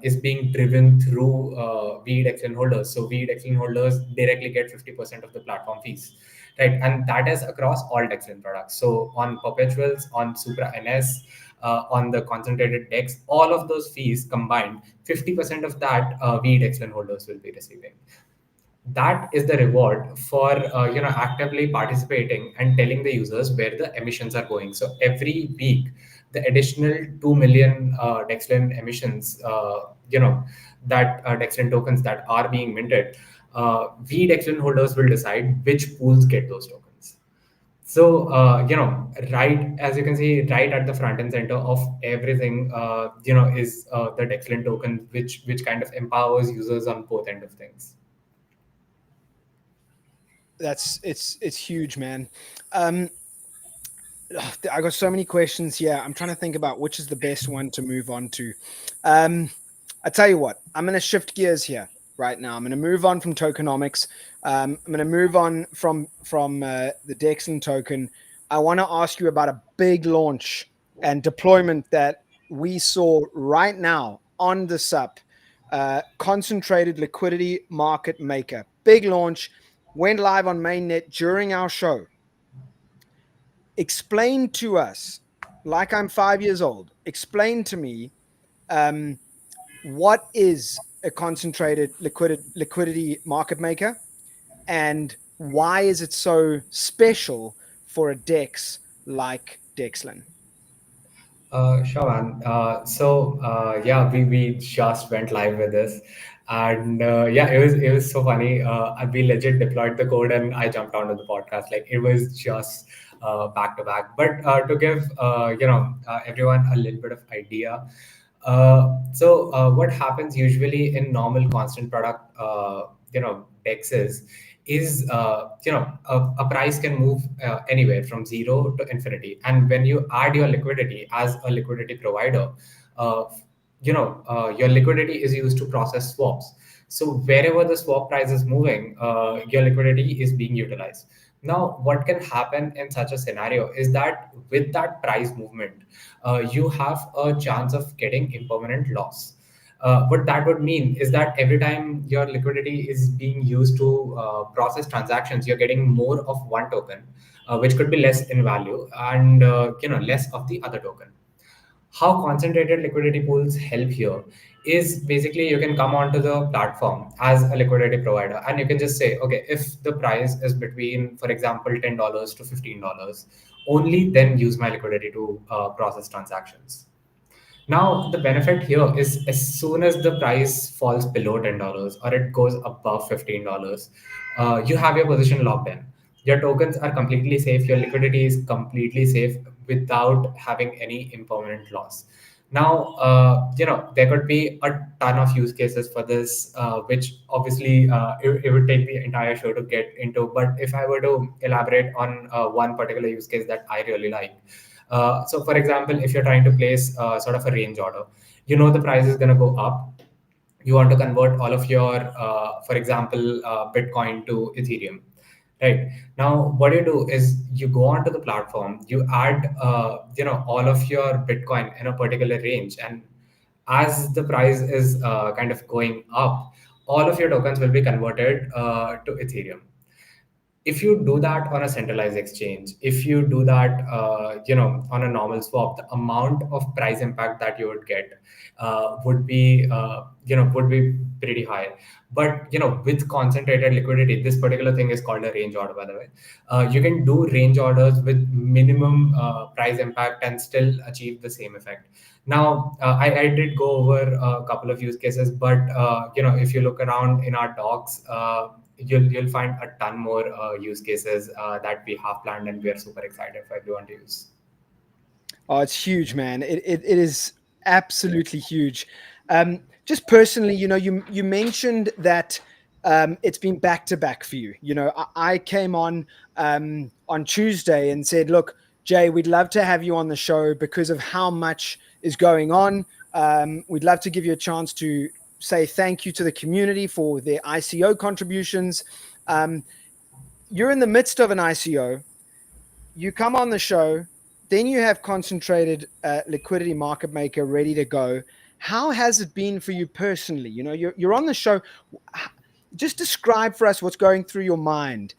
is being driven through Dexlin holders. So Dexlin holders directly get 50% of the platform fees, right? And that is across all Dexlin products. So on perpetuals, on Supra NS, on the concentrated DEX, all of those fees combined, 50% of that Dexlin holders will be receiving. That is the reward for actively participating and telling the users where the emissions are going. So every week, the additional 2 million Dexlin emissions, that Dexlin tokens that are being minted, we Dexlin holders will decide which pools get those tokens. So, right, as you can see, right at the front and center of everything, is the Dexlin token, which kind of empowers users on both end of things. It's huge, man. um I got so many questions here. I'm trying to think about which is the best one to move on to. um I tell you what, I'm going to shift gears here right now. I'm going to move on from tokenomics. I'm going to move on from the Dexlin token. I want to ask you about a big launch and deployment that we saw right now on the SUP. Concentrated liquidity market maker, big launch, went live on mainnet during our show. Explain to us, like I'm 5 years old, explain to me, um, what is a concentrated liquidity market maker, and why is it so special for a DEX like Dexlin? Sure, man. Yeah, we just went live with this, and yeah, it was so funny. We legit deployed the code, and I jumped onto the podcast. Like it was just back to back. But to give everyone a little bit of idea, what happens usually in normal constant product, decks is a price can move anywhere from zero to infinity, and when you add your liquidity as a liquidity provider, uh, your liquidity is used to process swaps. So wherever the swap price is moving, your liquidity is being utilized. Now what can happen in such a scenario is that with that price movement, you have a chance of getting impermanent loss. What that would mean is that every time your liquidity is being used to process transactions, you're getting more of one token, which could be less in value, and less of the other token. How concentrated liquidity pools help here is basically you can come onto the platform as a liquidity provider, and you can just say, okay, if the price is between, for example, $10 to $15, only then use my liquidity to process transactions. Now, the benefit here is as soon as the price falls below $10 or it goes above $15, you have your position locked in. Your tokens are completely safe, your liquidity is completely safe without having any impermanent loss. Now, there could be a ton of use cases for this, which obviously it would take the entire show to get into. But if I were to elaborate on one particular use case that I really like, for example, if you're trying to place sort of a range order, you know the price is going to go up. You want to convert all of your, for example, Bitcoin to Ethereum. Right now, what you do is you go onto the platform, you add, all of your Bitcoin in a particular range, and as the price is kind of going up, all of your tokens will be converted to Ethereum. If you do that on a centralized exchange, if you do that on a normal swap, the amount of price impact that you would get would be pretty high. But with concentrated liquidity, this particular thing is called a range order, by the way. You can do range orders with minimum price impact and still achieve the same effect. Now, I did go over a couple of use cases, but if you look around in our docs, you'll find a ton more use cases that we have planned, and we are super excited for everyone to use. Oh, it's huge, man. It is absolutely huge. Just personally, you mentioned that it's been back to back for you. I came on Tuesday and said, look, Jay, we'd love to have you on the show because of how much is going on. We'd love to give you a chance to say thank you to the community for their ICO contributions. You're in the midst of an ICO. You come on the show, then you have concentrated liquidity market maker ready to go. How has it been for you personally? You're on the show. Just describe for us what's going through your mind,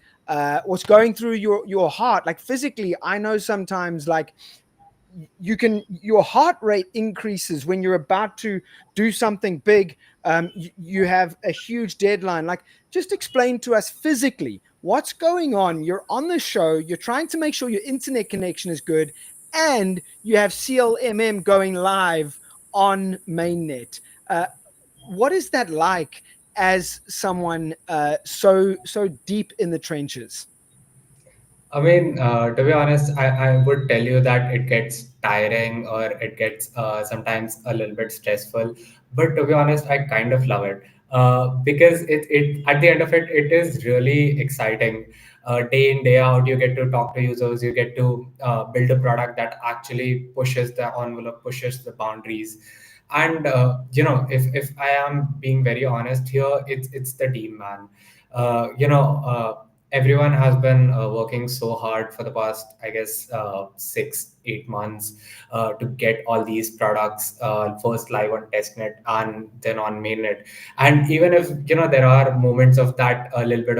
what's going through your heart. Like physically, I know sometimes like your heart rate increases when you're about to do something big. You have a huge deadline. Like, just explain to us physically what's going on. You're on the show, you're trying to make sure your internet connection is good, and you have CLMM going live on mainnet. What is that like as someone so deep in the trenches? I mean, to be honest, I would tell you that it gets tiring or it gets sometimes a little bit stressful. But to be honest, I kind of love it because it at the end of it, it is really exciting. Day in, day out, you get to talk to users, you get to build a product that actually pushes the envelope, pushes the boundaries. And if I am being very honest here, it's the team, man. Everyone has been working so hard for the past, I guess, 6 8 months to get all these products first live on testnet and then on mainnet. And even if there are moments of that a little bit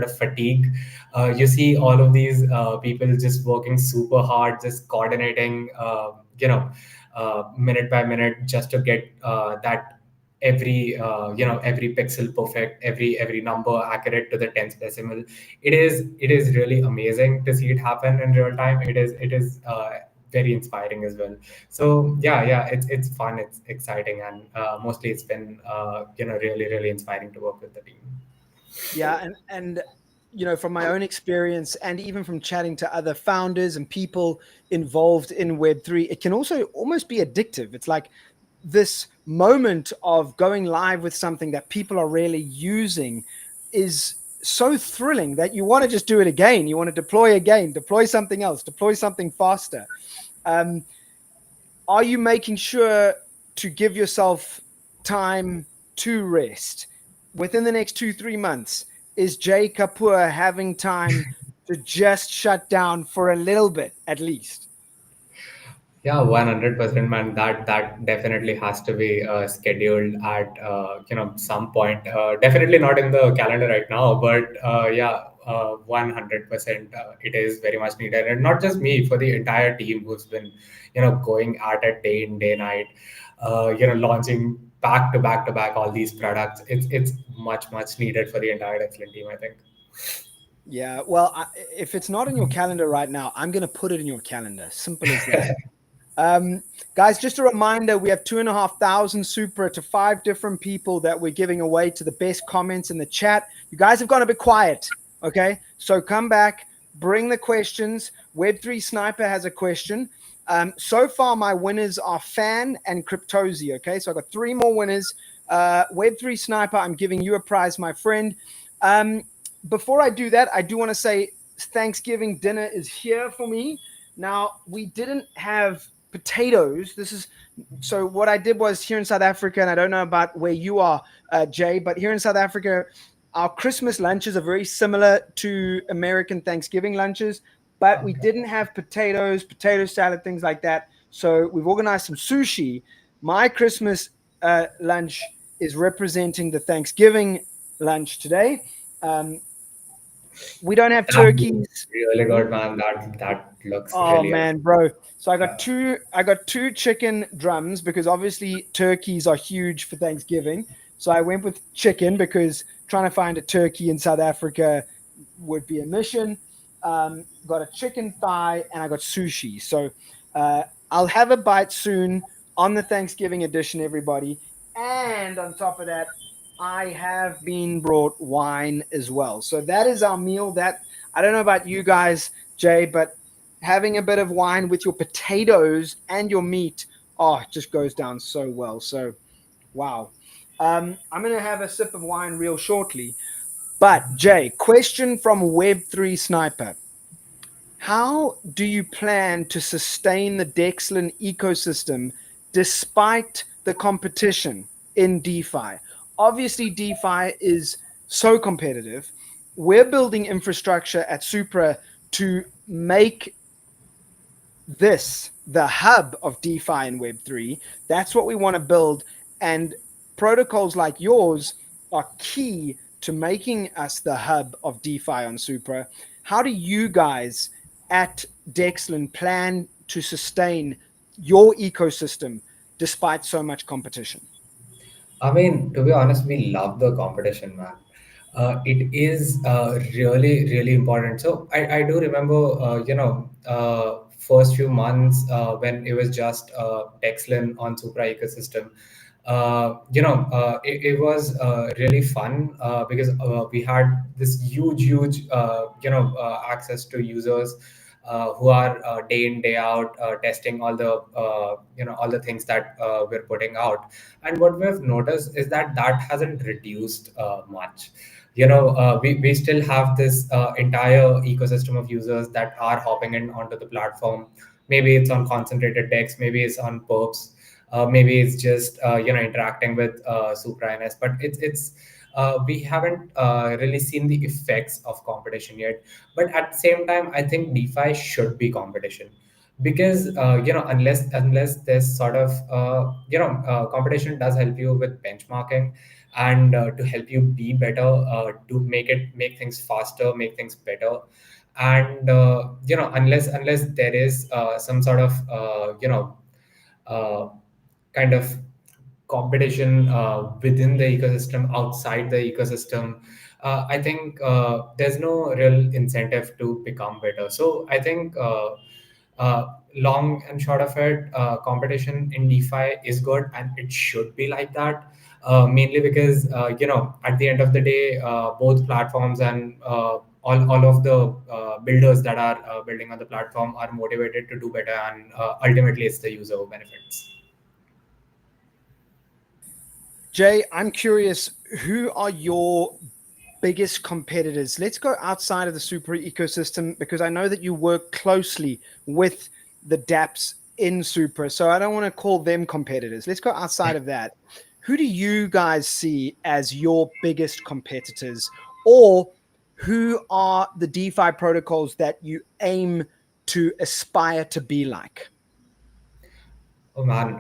of fatigue, you see all of these people just working super hard, just coordinating minute by minute just to get that every pixel perfect, every number accurate to the 10th decimal. It is really amazing to see it happen in real time. It is very inspiring as well. So yeah, it's fun, it's exciting, and mostly it's been really inspiring to work with the team. Yeah, and from my own experience and even from chatting to other founders and people involved in Web3, it can also almost be addictive. It's like this moment of going live with something that people are really using is so thrilling that you want to just do it again. You want to deploy again, deploy something else, deploy something faster. Um, are you making sure to give yourself time to rest within the next 2-3 months? Is Jay Kapoor having time to just shut down for a little bit at least? Yeah, 100%, man. That definitely has to be scheduled at some point. Definitely not in the calendar right now, but yeah, 100%. It is very much needed, and not just me, for the entire team who's been going at it day in day night. Launching back to back to back all these products. It's much needed for the entire excellent team, I think. Yeah, well, if it's not in your calendar right now, I'm going to put it in your calendar. Simple as that. Um, Guys, just a reminder, we have 2,500 Supra to 5 different people that we're giving away to the best comments in the chat. You guys have gone a bit quiet, okay? So come back, bring the questions. Web3 Sniper has a question. So far, my winners are Fan and Cryptozy, okay? So I've got 3 more winners. Web3 Sniper, I'm giving you a prize, my friend. Before I do that, I do want to say Thanksgiving dinner is here for me. Now, we didn't have potatoes. So what I did was here in South Africa, and I don't know about where you are, Jay, but here in South Africa, our Christmas lunches are very similar to American Thanksgiving lunches, but we Okay. didn't have potatoes, potato salad, things like that. So we've organized some sushi. My Christmas lunch is representing the Thanksgiving lunch today. Um, we don't have That looks turkeys. really good, man. That looks Oh really man, bro. So I got amazing. two chicken drums because obviously turkeys are huge for Thanksgiving. So I went with chicken because trying to find a turkey in South Africa would be a mission. Got a chicken thigh and I got sushi. So uh, I'll have a bite soon on the Thanksgiving edition, everybody. And on top of that, I have been brought wine as well. So that is our meal. That I don't know about you guys, Jay, but having a bit of wine with your potatoes and your meat, oh, it just goes down so well. So, wow. I'm going to have a sip of wine real shortly. But, Jay, question from Web3 Sniper. How do you plan to sustain the Dexlin ecosystem despite the competition in DeFi? Obviously, DeFi is so competitive. We're building infrastructure at Supra to make this the hub of DeFi and Web3. That's what we want to build. And protocols like yours are key to making us the hub of DeFi on Supra. How do you guys at Dexlin plan to sustain your ecosystem despite so much competition? I mean, to be honest, we love the competition, man. It is really important. So I do remember, first few months when it was just Dexlin on Supra ecosystem. It was really fun because we had this huge, access to users who are day in day out testing all the things that we're putting out. And what we've noticed is that hasn't reduced much. We still have this entire ecosystem of users that are hopping in onto the platform. Maybe it's on concentrated decks, maybe it's on perps, maybe it's just interacting with Supra NS, but it's we haven't really seen the effects of competition yet. But at the same time, I think DeFi should be competition, because unless there's sort of competition does help you with benchmarking, and to help you be better, to make things faster, make things better. And unless there is some sort of uh, kind of competition within the ecosystem, outside the ecosystem, I think there's no real incentive to become better. So I think long and short of it, competition in DeFi is good, and it should be like that. Mainly because at the end of the day, both platforms and all of the builders that are building on the platform are motivated to do better, and ultimately it's the user who benefits. Jay, I'm curious, who are your biggest competitors? Let's go outside of the Supra ecosystem because I know that you work closely with the dApps in Supra. So I don't want to call them competitors. Let's go outside of that. Who do you guys see as your biggest competitors, or who are the DeFi protocols that you aim to aspire to be like? Oh man,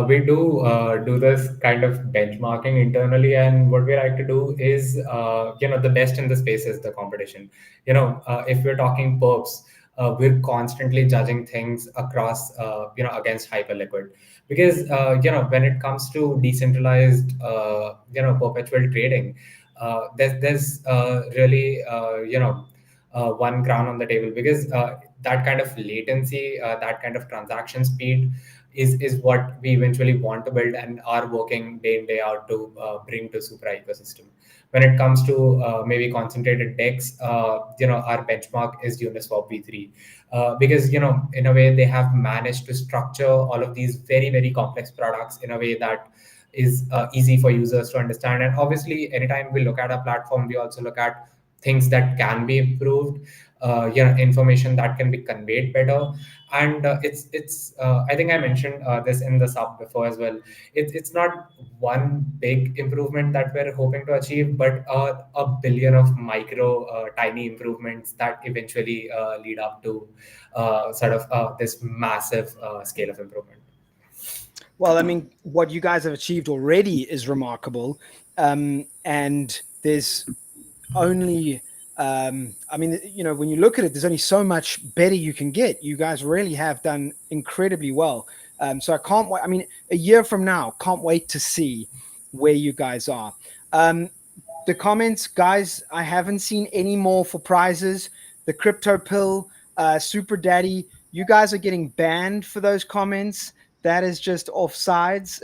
we do this kind of benchmarking internally, and what we like to do is, the best in the space is the competition. If we're talking perps, we're constantly judging things across, against Hyperliquid, because when it comes to decentralized, perpetual trading, there's really one ground on the table, because that kind of latency, that kind of transaction speed is what we eventually want to build and are working day in day out to bring to Supra ecosystem. When it comes to maybe concentrated decks, our benchmark is Uniswap V3, because in a way they have managed to structure all of these very very complex products in a way that is easy for users to understand. And obviously, anytime we look at a platform, we also look at things that can be improved, information that can be conveyed better. And it's I think I mentioned this in the sub before as well. It's not one big improvement that we're hoping to achieve, but a billion of micro tiny improvements that eventually lead up to this massive scale of improvement. Well, I mean, what you guys have achieved already is remarkable. And there's only, I mean, when you look at it, there's only so much better you can get. You guys really have done incredibly well. So I can't wait. I mean, a year from now, can't wait to see where you guys are. The comments, guys, I haven't seen any more for prizes. The crypto pill, Super Daddy, you guys are getting banned for those comments. That is just offsides.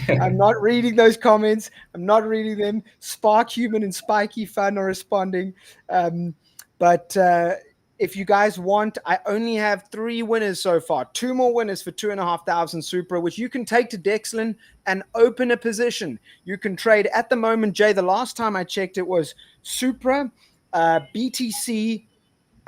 I'm not reading those comments. I'm not reading them. Spark Human and Spiky Fun are responding. But if you guys want, I only have 3 winners so far. 2 more winners for 2,500 Supra, which you can take to Dexlin and open a position. You can trade at the moment, Jay. The last time I checked, it was Supra, BTC,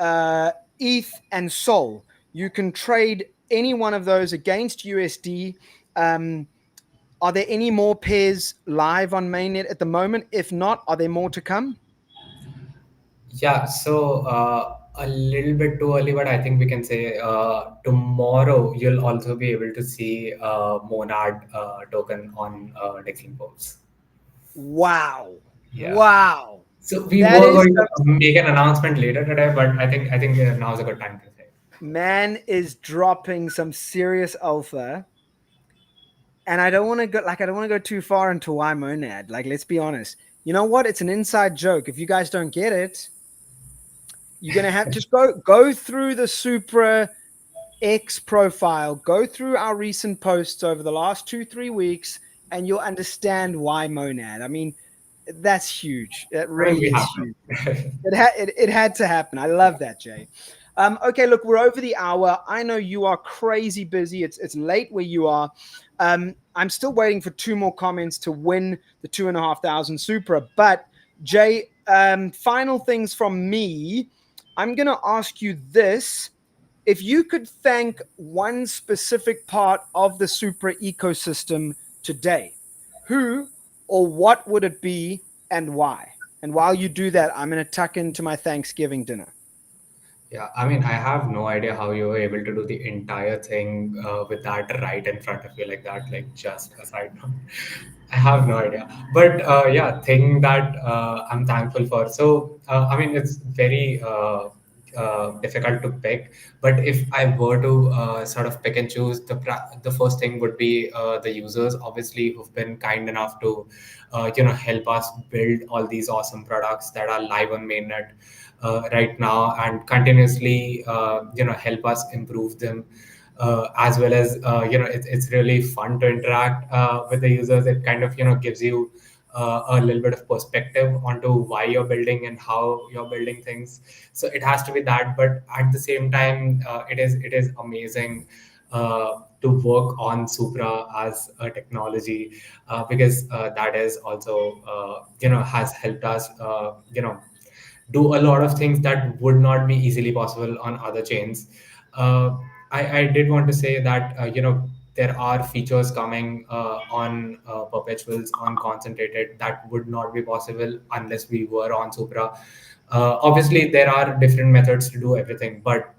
ETH, and Sol. You can trade any one of those against USD. Are there any more pairs live on mainnet at the moment? If not, are there more to come? Yeah, so a little bit too early, but I think we can say tomorrow you'll also be able to see Monad token on Dexlink Poles. Wow. Yeah. Wow. So we That were is going to make an announcement later today, but I think now's a good time to say. man is dropping some serious alpha. And I don't want to go too far into why Monad. Like, let's be honest. You know what? It's an inside joke. If you guys don't get it, you're gonna have just go through the Supra X profile, go through our recent posts over the last 2-3 weeks, and you'll understand why Monad. I mean, that's huge. That I mean, really we is have huge. to. It had to happen. I love that, Jay. Okay, look, we're over the hour. I know you are crazy busy. It's late where you are. I'm still waiting for 2 more comments to win the 2,500 Supra. But Jay, final things from me. I'm gonna ask you this: if you could thank one specific part of the Supra ecosystem today, who or what would it be and why? And while you do that, I'm going to tuck into my Thanksgiving dinner. Yeah, I mean, I have no idea how you were able to do the entire thing with that right in front of you like that, like just a side note. I have no idea. But yeah, thing that I'm thankful for. So, I mean, it's very difficult to pick. But if I were to sort of pick and choose, the first thing would be the users, obviously, who've been kind enough to help us build all these awesome products that are live on mainnet right now, and continuously help us improve them. As well as it's really fun to interact with the users. It kind of gives you a little bit of perspective onto why you're building and how you're building things. So it has to be that, but at the same time, it is amazing to work on Supra as a technology, because that is also has helped us do a lot of things that would not be easily possible on other chains. Uh, I did want to say that there are features coming on perpetuals, on concentrated, that would not be possible unless we were on Supra. Obviously, there are different methods to do everything, but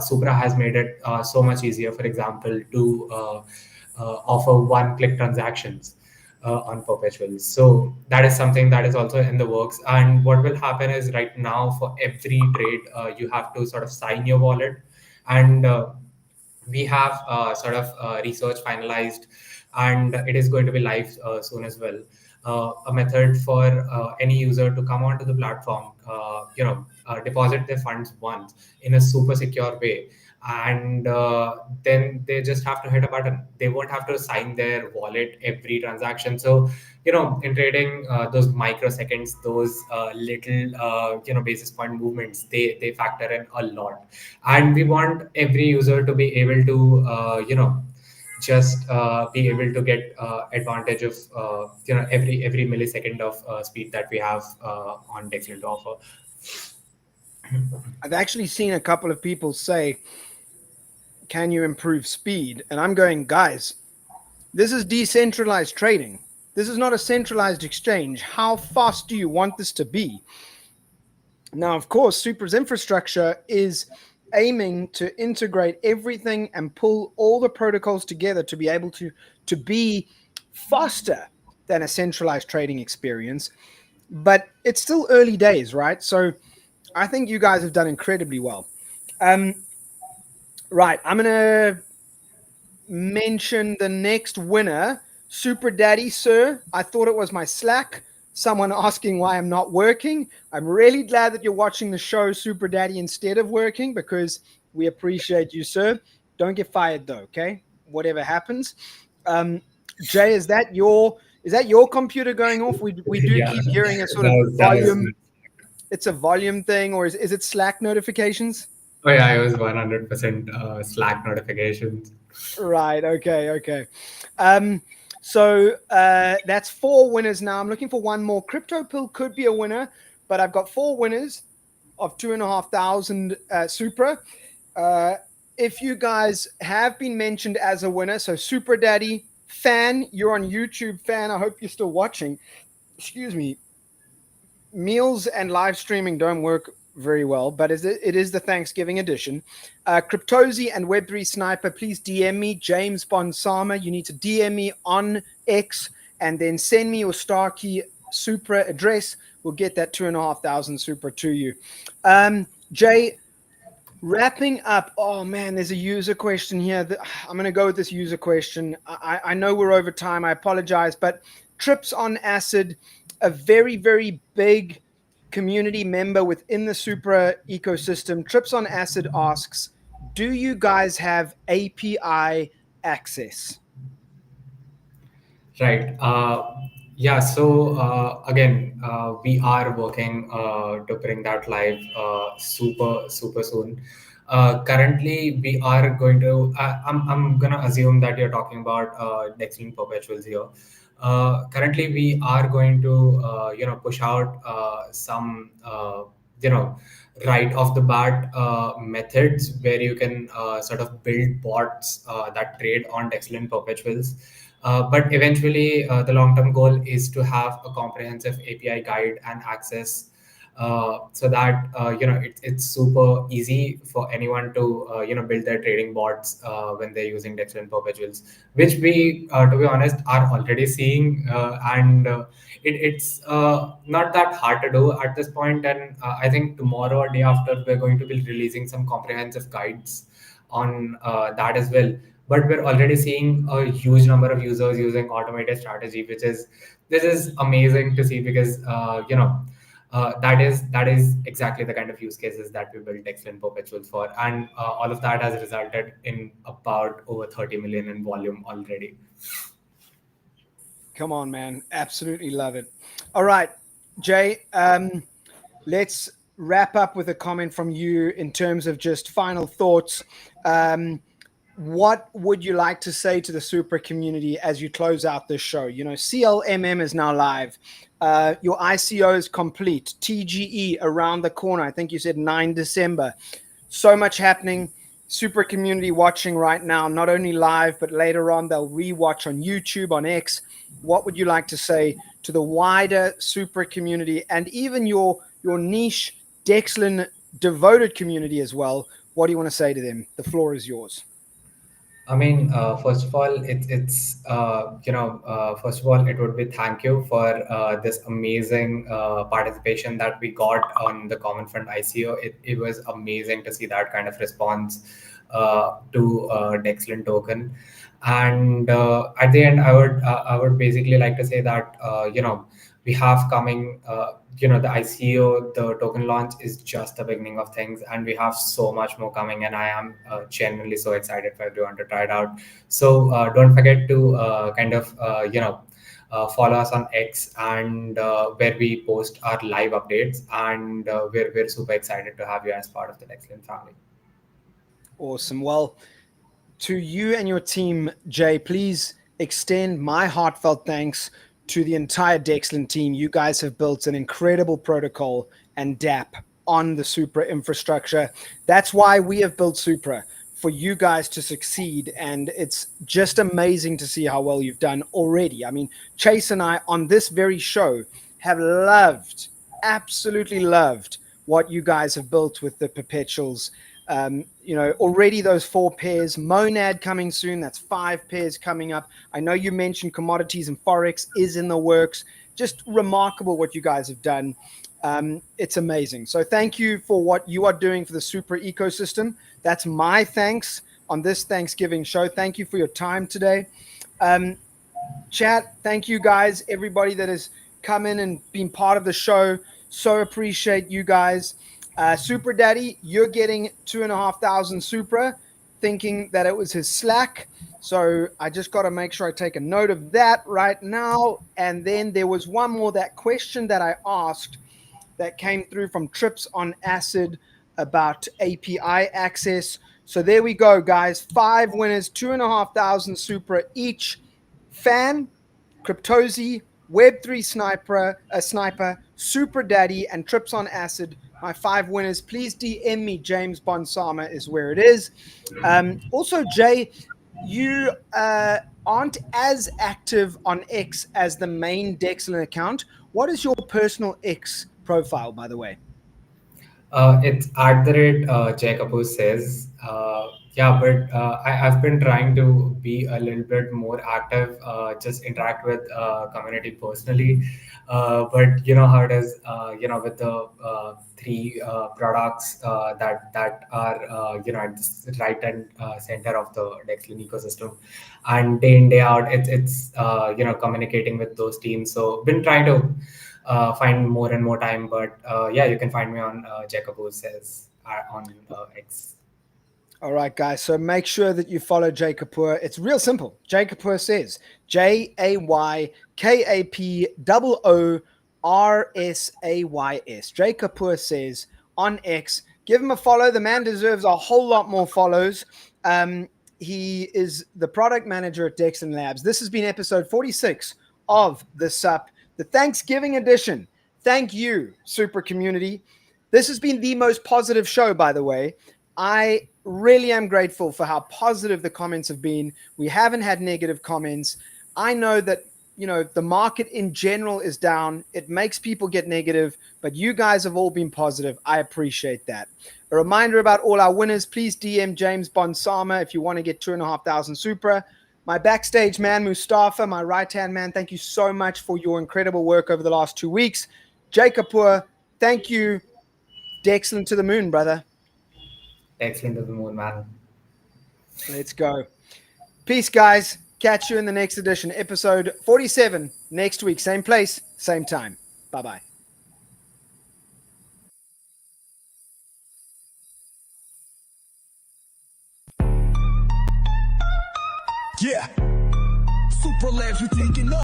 Supra has made it so much easier. For example, to offer one-click transactions on perpetuals. So that is something that is also in the works. And what will happen is, right now, for every trade, you have to sort of sign your wallet, and we have sort of research finalized, and it is going to be live soon as well. A method for any user to come onto the platform, deposit their funds once in a super secure way, and then they just have to hit a button. They won't have to sign their wallet every transaction. So in trading, those microseconds, those little basis point movements, they factor in a lot. And we want every user to be able to just be able to get advantage of every millisecond of speed that we have on Dexlin to offer. I've actually seen a couple of people say, can you improve speed? And I'm going, guys, this is decentralized trading. This is not a centralized exchange. How fast do you want this to be? Now, of course, Supra's infrastructure is aiming to integrate everything and pull all the protocols together to be able to be faster than a centralized trading experience. But it's still early days, right? So I think you guys have done incredibly well. Right, I'm gonna mention the next winner, Super Daddy, sir. I thought it was my Slack. Someone asking why I'm not working. I'm really glad that you're watching the show, Super Daddy, instead of working, because we appreciate you, sir. Don't get fired though, okay? Whatever happens. Jay, is that your computer going off? We do Yeah, keep hearing a sort of that was. volume. It's a volume thing, or is it Slack notifications? Oh yeah, I was 100% Slack notifications. Right. Okay. Okay. Um, that's four winners now. I'm looking for one more. Crypto Pill could be a winner, but I've got four winners of 2,500 Supra. Uh, if you guys have been mentioned as a winner, so Super Daddy fan, you're on YouTube fan. I hope you're still watching. Excuse me. Meals and live streaming don't work very well, but it is the Thanksgiving edition. Cryptozy and Web3 Sniper, please DM me, James Bonsama. You need to DM me on X and then send me your star key Supra address. We'll get that 2,500 Supra to you. Jay, wrapping up. Oh man, there's a user question here. I'm going to go with this user question. I know we're over time. I apologize, but Trips on Acid, a very, very big community member within the Supra ecosystem, Trips on Acid asks, do you guys have API access? Right. Yeah. So again, we are working to bring that live super soon. Currently, we are going to. I'm gonna assume that you're talking about Dexlin perpetuals here. Currently, we are going to push out some right off the bat methods where you can sort of build bots that trade on Dexlin perpetuals. But eventually, the long-term goal is to have a comprehensive API guide and access so that it's super easy for anyone to build their trading bots when they're using Dexlin perpetuals, which we to be honest are already seeing, and it's not that hard to do at this point. And I think tomorrow or day after we're going to be releasing some comprehensive guides on that as well. But we're already seeing a huge number of users using automated strategy, which is this is amazing to see, because that is exactly the kind of use cases that we built Excellent Perpetuals for, and all of that has resulted in about over 30 million in volume already. Come on, man. Absolutely love it. All right, Jay, let's wrap up with a comment from you in terms of just final thoughts. What would you like to say to the Supra community as you close out this show? CLMM is now live. Your ICO is complete. TGE around the corner. I think you said 9 December. So much happening. Supra community watching right now, not only live, but later on they'll rewatch on YouTube, on X. What would you like to say to the wider Supra community and even your niche Dexlin devoted community as well? What do you want to say to them? The floor is yours. I mean, first of all, first of all, it would be thank you for this amazing participation that we got on the Common Fund ICO. It was amazing to see that kind of response to Dexlin token. And at the end, I would basically like to say that we have coming. The ICO, the token launch is just the beginning of things, and we have so much more coming. And I am genuinely so excited for everyone to try it out. So don't forget to follow us on X, and where we post our live updates, and we're super excited to have you as part of the Excellent family. Awesome. Well, to you and your team, Jay, please extend my heartfelt thanks to the entire Dexlin team. You guys have built an incredible protocol and DApp on the Supra infrastructure. That's why we have built Supra, for you guys to succeed. And it's just amazing to see how well you've done already. I mean, Chase and I on this very show have loved, absolutely loved what you guys have built with the perpetuals. Already those 4 pairs, Monad coming soon. That's 5 pairs coming up. I know you mentioned commodities and Forex is in the works. Just remarkable what you guys have done. It's amazing. So thank you for what you are doing for the Supra ecosystem. That's my thanks on this Thanksgiving show. Thank you for your time today. Chat, thank you guys, everybody that has come in and been part of the show. So appreciate you guys. Supra Daddy, you're getting 2,500 Supra, thinking that it was his Slack. So I just got to make sure I take a note of that right now. And then there was one more, that question that I asked that came through from Trips on Acid about API access. So there we go, guys. 5 winners, 2,500 Supra each. Fan, Cryptozy, Web3 Sniper, Supra Daddy, and Trips on Acid. My 5 winners. Please DM me. James Bonsama is where it is. Also, Jay, you aren't as active on X as the main Dexlin account. What is your personal X profile, by the way? It's at the rate Jacob says. Yeah, but I've been trying to be a little bit more active, just interact with community personally. But you know how it is, with the 3 products that are at the right and center of the Dexlin ecosystem, and day in day out, it's communicating with those teams. So been trying to find more and more time. But yeah, you can find me on Jacob says on X. All right, guys. So make sure that you follow Jay Kapoor. It's real simple. Jay Kapoor says JayKapoorSays. Jay Kapoor says on X. Give him a follow. The man deserves a whole lot more follows. He is the product manager at Dexlin Labs. This has been episode 46 of the SUP, the Thanksgiving edition. Thank you, Supra community. This has been the most positive show, by the way. I really am grateful for how positive the comments have been. We haven't had negative comments. I know that the market in general is down. It makes people get negative, but you guys have all been positive. I appreciate that. A reminder about all our winners, please DM James Bonsama if you want to get 2,500 Supra. My backstage man, Mustafa, my right-hand man, thank you so much for your incredible work over the last 2 weeks. Jacob Poor, thank you. Excellent to the moon, brother. Excellent to the moon, man. Let's go. Peace, guys. Catch you in the next edition, episode 47, next week. Same place, same time. Bye-bye. Yeah. Supra Labs, we taking up.